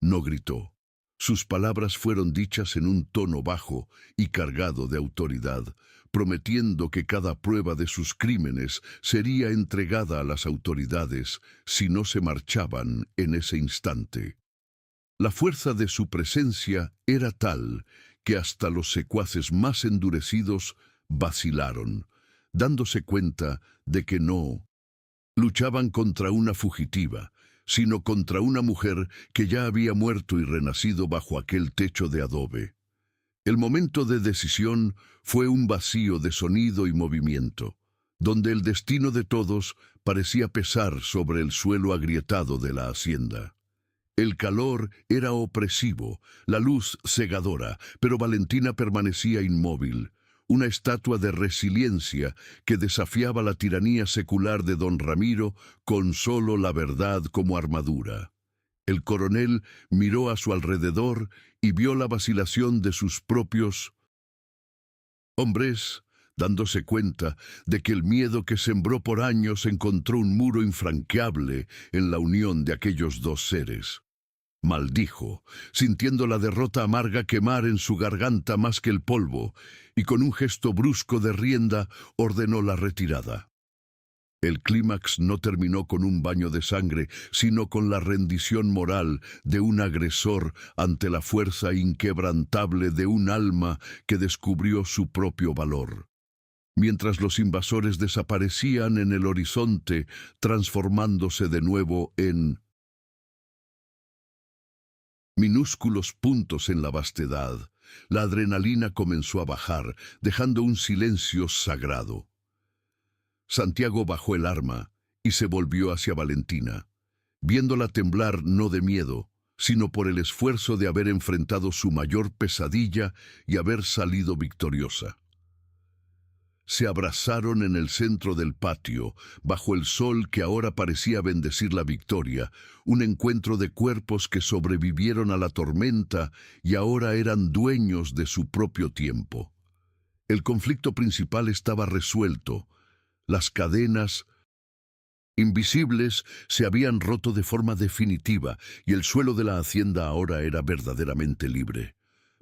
No gritó. Sus palabras fueron dichas en un tono bajo y cargado de autoridad, prometiendo que cada prueba de sus crímenes sería entregada a las autoridades si no se marchaban en ese instante. La fuerza de su presencia era tal que hasta los secuaces más endurecidos vacilaron, dándose cuenta de que no luchaban contra una fugitiva, sino contra una mujer que ya había muerto y renacido bajo aquel techo de adobe. El momento de decisión fue un vacío de sonido y movimiento, donde el destino de todos parecía pesar sobre el suelo agrietado de la hacienda. El calor era opresivo, la luz cegadora, pero Valentina permanecía inmóvil, una estatua de resiliencia que desafiaba la tiranía secular de don Ramiro con solo la verdad como armadura. El coronel miró a su alrededor y vio la vacilación de sus propios hombres, dándose cuenta de que el miedo que sembró por años encontró un muro infranqueable en la unión de aquellos dos seres. Maldijo, sintiendo la derrota amarga quemar en su garganta más que el polvo, y con un gesto brusco de rienda ordenó la retirada. El clímax no terminó con un baño de sangre, sino con la rendición moral de un agresor ante la fuerza inquebrantable de un alma que descubrió su propio valor. Mientras los invasores desaparecían en el horizonte, transformándose de nuevo en minúsculos puntos en la vastedad, la adrenalina comenzó a bajar, dejando un silencio sagrado. Santiago bajó el arma y se volvió hacia Valentina, viéndola temblar no de miedo, sino por el esfuerzo de haber enfrentado su mayor pesadilla y haber salido victoriosa. Se abrazaron en el centro del patio, bajo el sol que ahora parecía bendecir la victoria, un encuentro de cuerpos que sobrevivieron a la tormenta y ahora eran dueños de su propio tiempo. El conflicto principal estaba resuelto. Las cadenas invisibles se habían roto de forma definitiva y el suelo de la hacienda ahora era verdaderamente libre.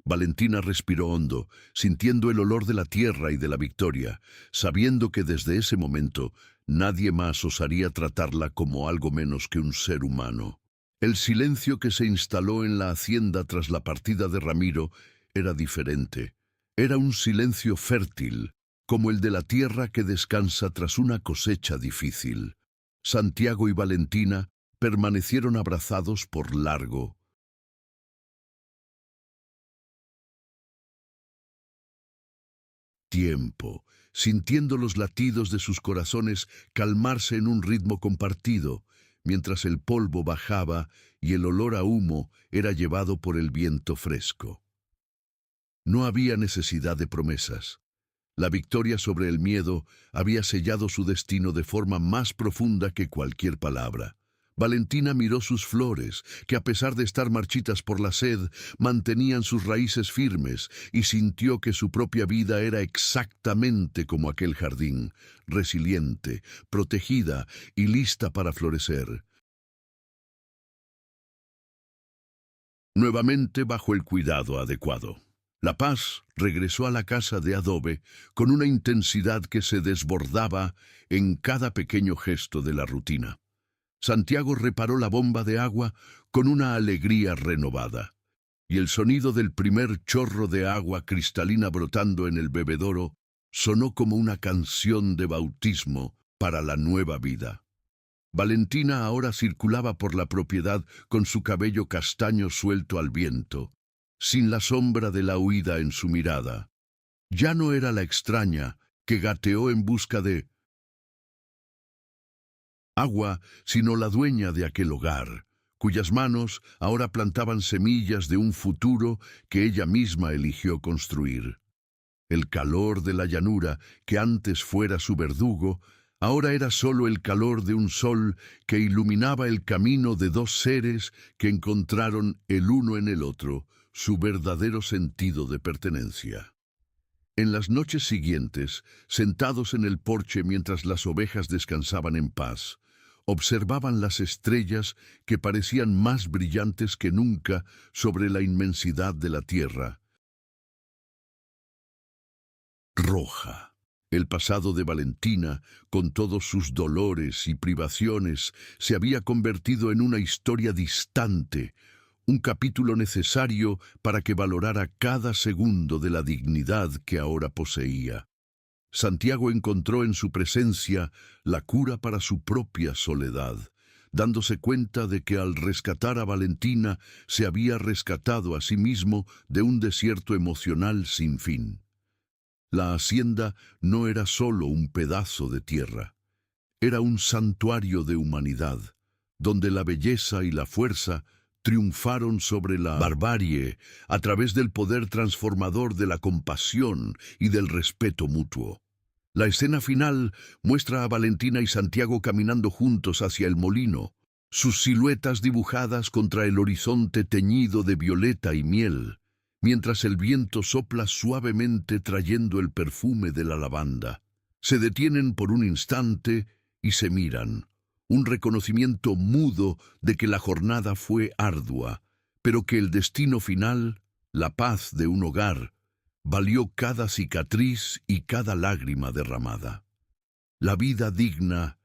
Valentina respiró hondo, sintiendo el olor de la tierra y de la victoria, sabiendo que desde ese momento nadie más osaría tratarla como algo menos que un ser humano. El silencio que se instaló en la hacienda tras la partida de Ramiro era diferente. Era un silencio fértil, como el de la tierra que descansa tras una cosecha difícil. Santiago y Valentina permanecieron abrazados por largo tiempo, sintiendo los latidos de sus corazones calmarse en un ritmo compartido, mientras el polvo bajaba y el olor a humo era llevado por el viento fresco. No había necesidad de promesas. La victoria sobre el miedo había sellado su destino de forma más profunda que cualquier palabra. Valentina miró sus flores, que a pesar de estar marchitas por la sed, mantenían sus raíces firmes, y sintió que su propia vida era exactamente como aquel jardín, resiliente, protegida y lista para florecer. Nuevamente bajo el cuidado adecuado. La paz regresó a la casa de adobe con una intensidad que se desbordaba en cada pequeño gesto de la rutina. Santiago reparó la bomba de agua con una alegría renovada, y el sonido del primer chorro de agua cristalina brotando en el bebedoro sonó como una canción de bautismo para la nueva vida. Valentina ahora circulaba por la propiedad con su cabello castaño suelto al viento, sin la sombra de la huida en su mirada. Ya no era la extraña que gateó en busca de agua, sino la dueña de aquel hogar, cuyas manos ahora plantaban semillas de un futuro que ella misma eligió construir. El calor de la llanura, que antes fuera su verdugo, ahora era solo el calor de un sol que iluminaba el camino de dos seres que encontraron el uno en el otro su verdadero sentido de pertenencia. En las noches siguientes, sentados en el porche mientras las ovejas descansaban en paz, observaban las estrellas que parecían más brillantes que nunca sobre la inmensidad de la tierra. Roja. El pasado de Valentina, con todos sus dolores y privaciones, se había convertido en una historia distante, un capítulo necesario para que valorara cada segundo de la dignidad que ahora poseía. Santiago encontró en su presencia la cura para su propia soledad, dándose cuenta de que al rescatar a Valentina se había rescatado a sí mismo de un desierto emocional sin fin. La hacienda no era solo un pedazo de tierra, era un santuario de humanidad, donde la belleza y la fuerza triunfaron sobre la barbarie a través del poder transformador de la compasión y del respeto mutuo. La escena final muestra a Valentina y Santiago caminando juntos hacia el molino, sus siluetas dibujadas contra el horizonte teñido de violeta y miel, mientras el viento sopla suavemente trayendo el perfume de la lavanda. Se detienen por un instante y se miran, un reconocimiento mudo de que la jornada fue ardua, pero que el destino final, la paz de un hogar, valió cada cicatriz y cada lágrima derramada. La vida digna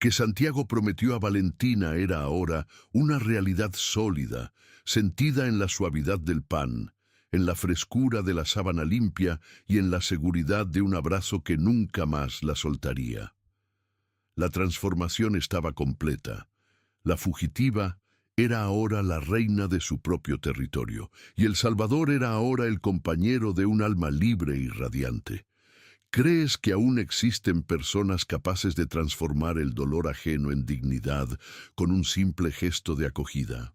que Santiago prometió a Valentina era ahora una realidad sólida, sentida en la suavidad del pan, en la frescura de la sábana limpia y en la seguridad de un abrazo que nunca más la soltaría. La transformación estaba completa. La fugitiva era ahora la reina de su propio territorio, y el Salvador era ahora el compañero de un alma libre y radiante. ¿Crees que aún existen personas capaces de transformar el dolor ajeno en dignidad con un simple gesto de acogida?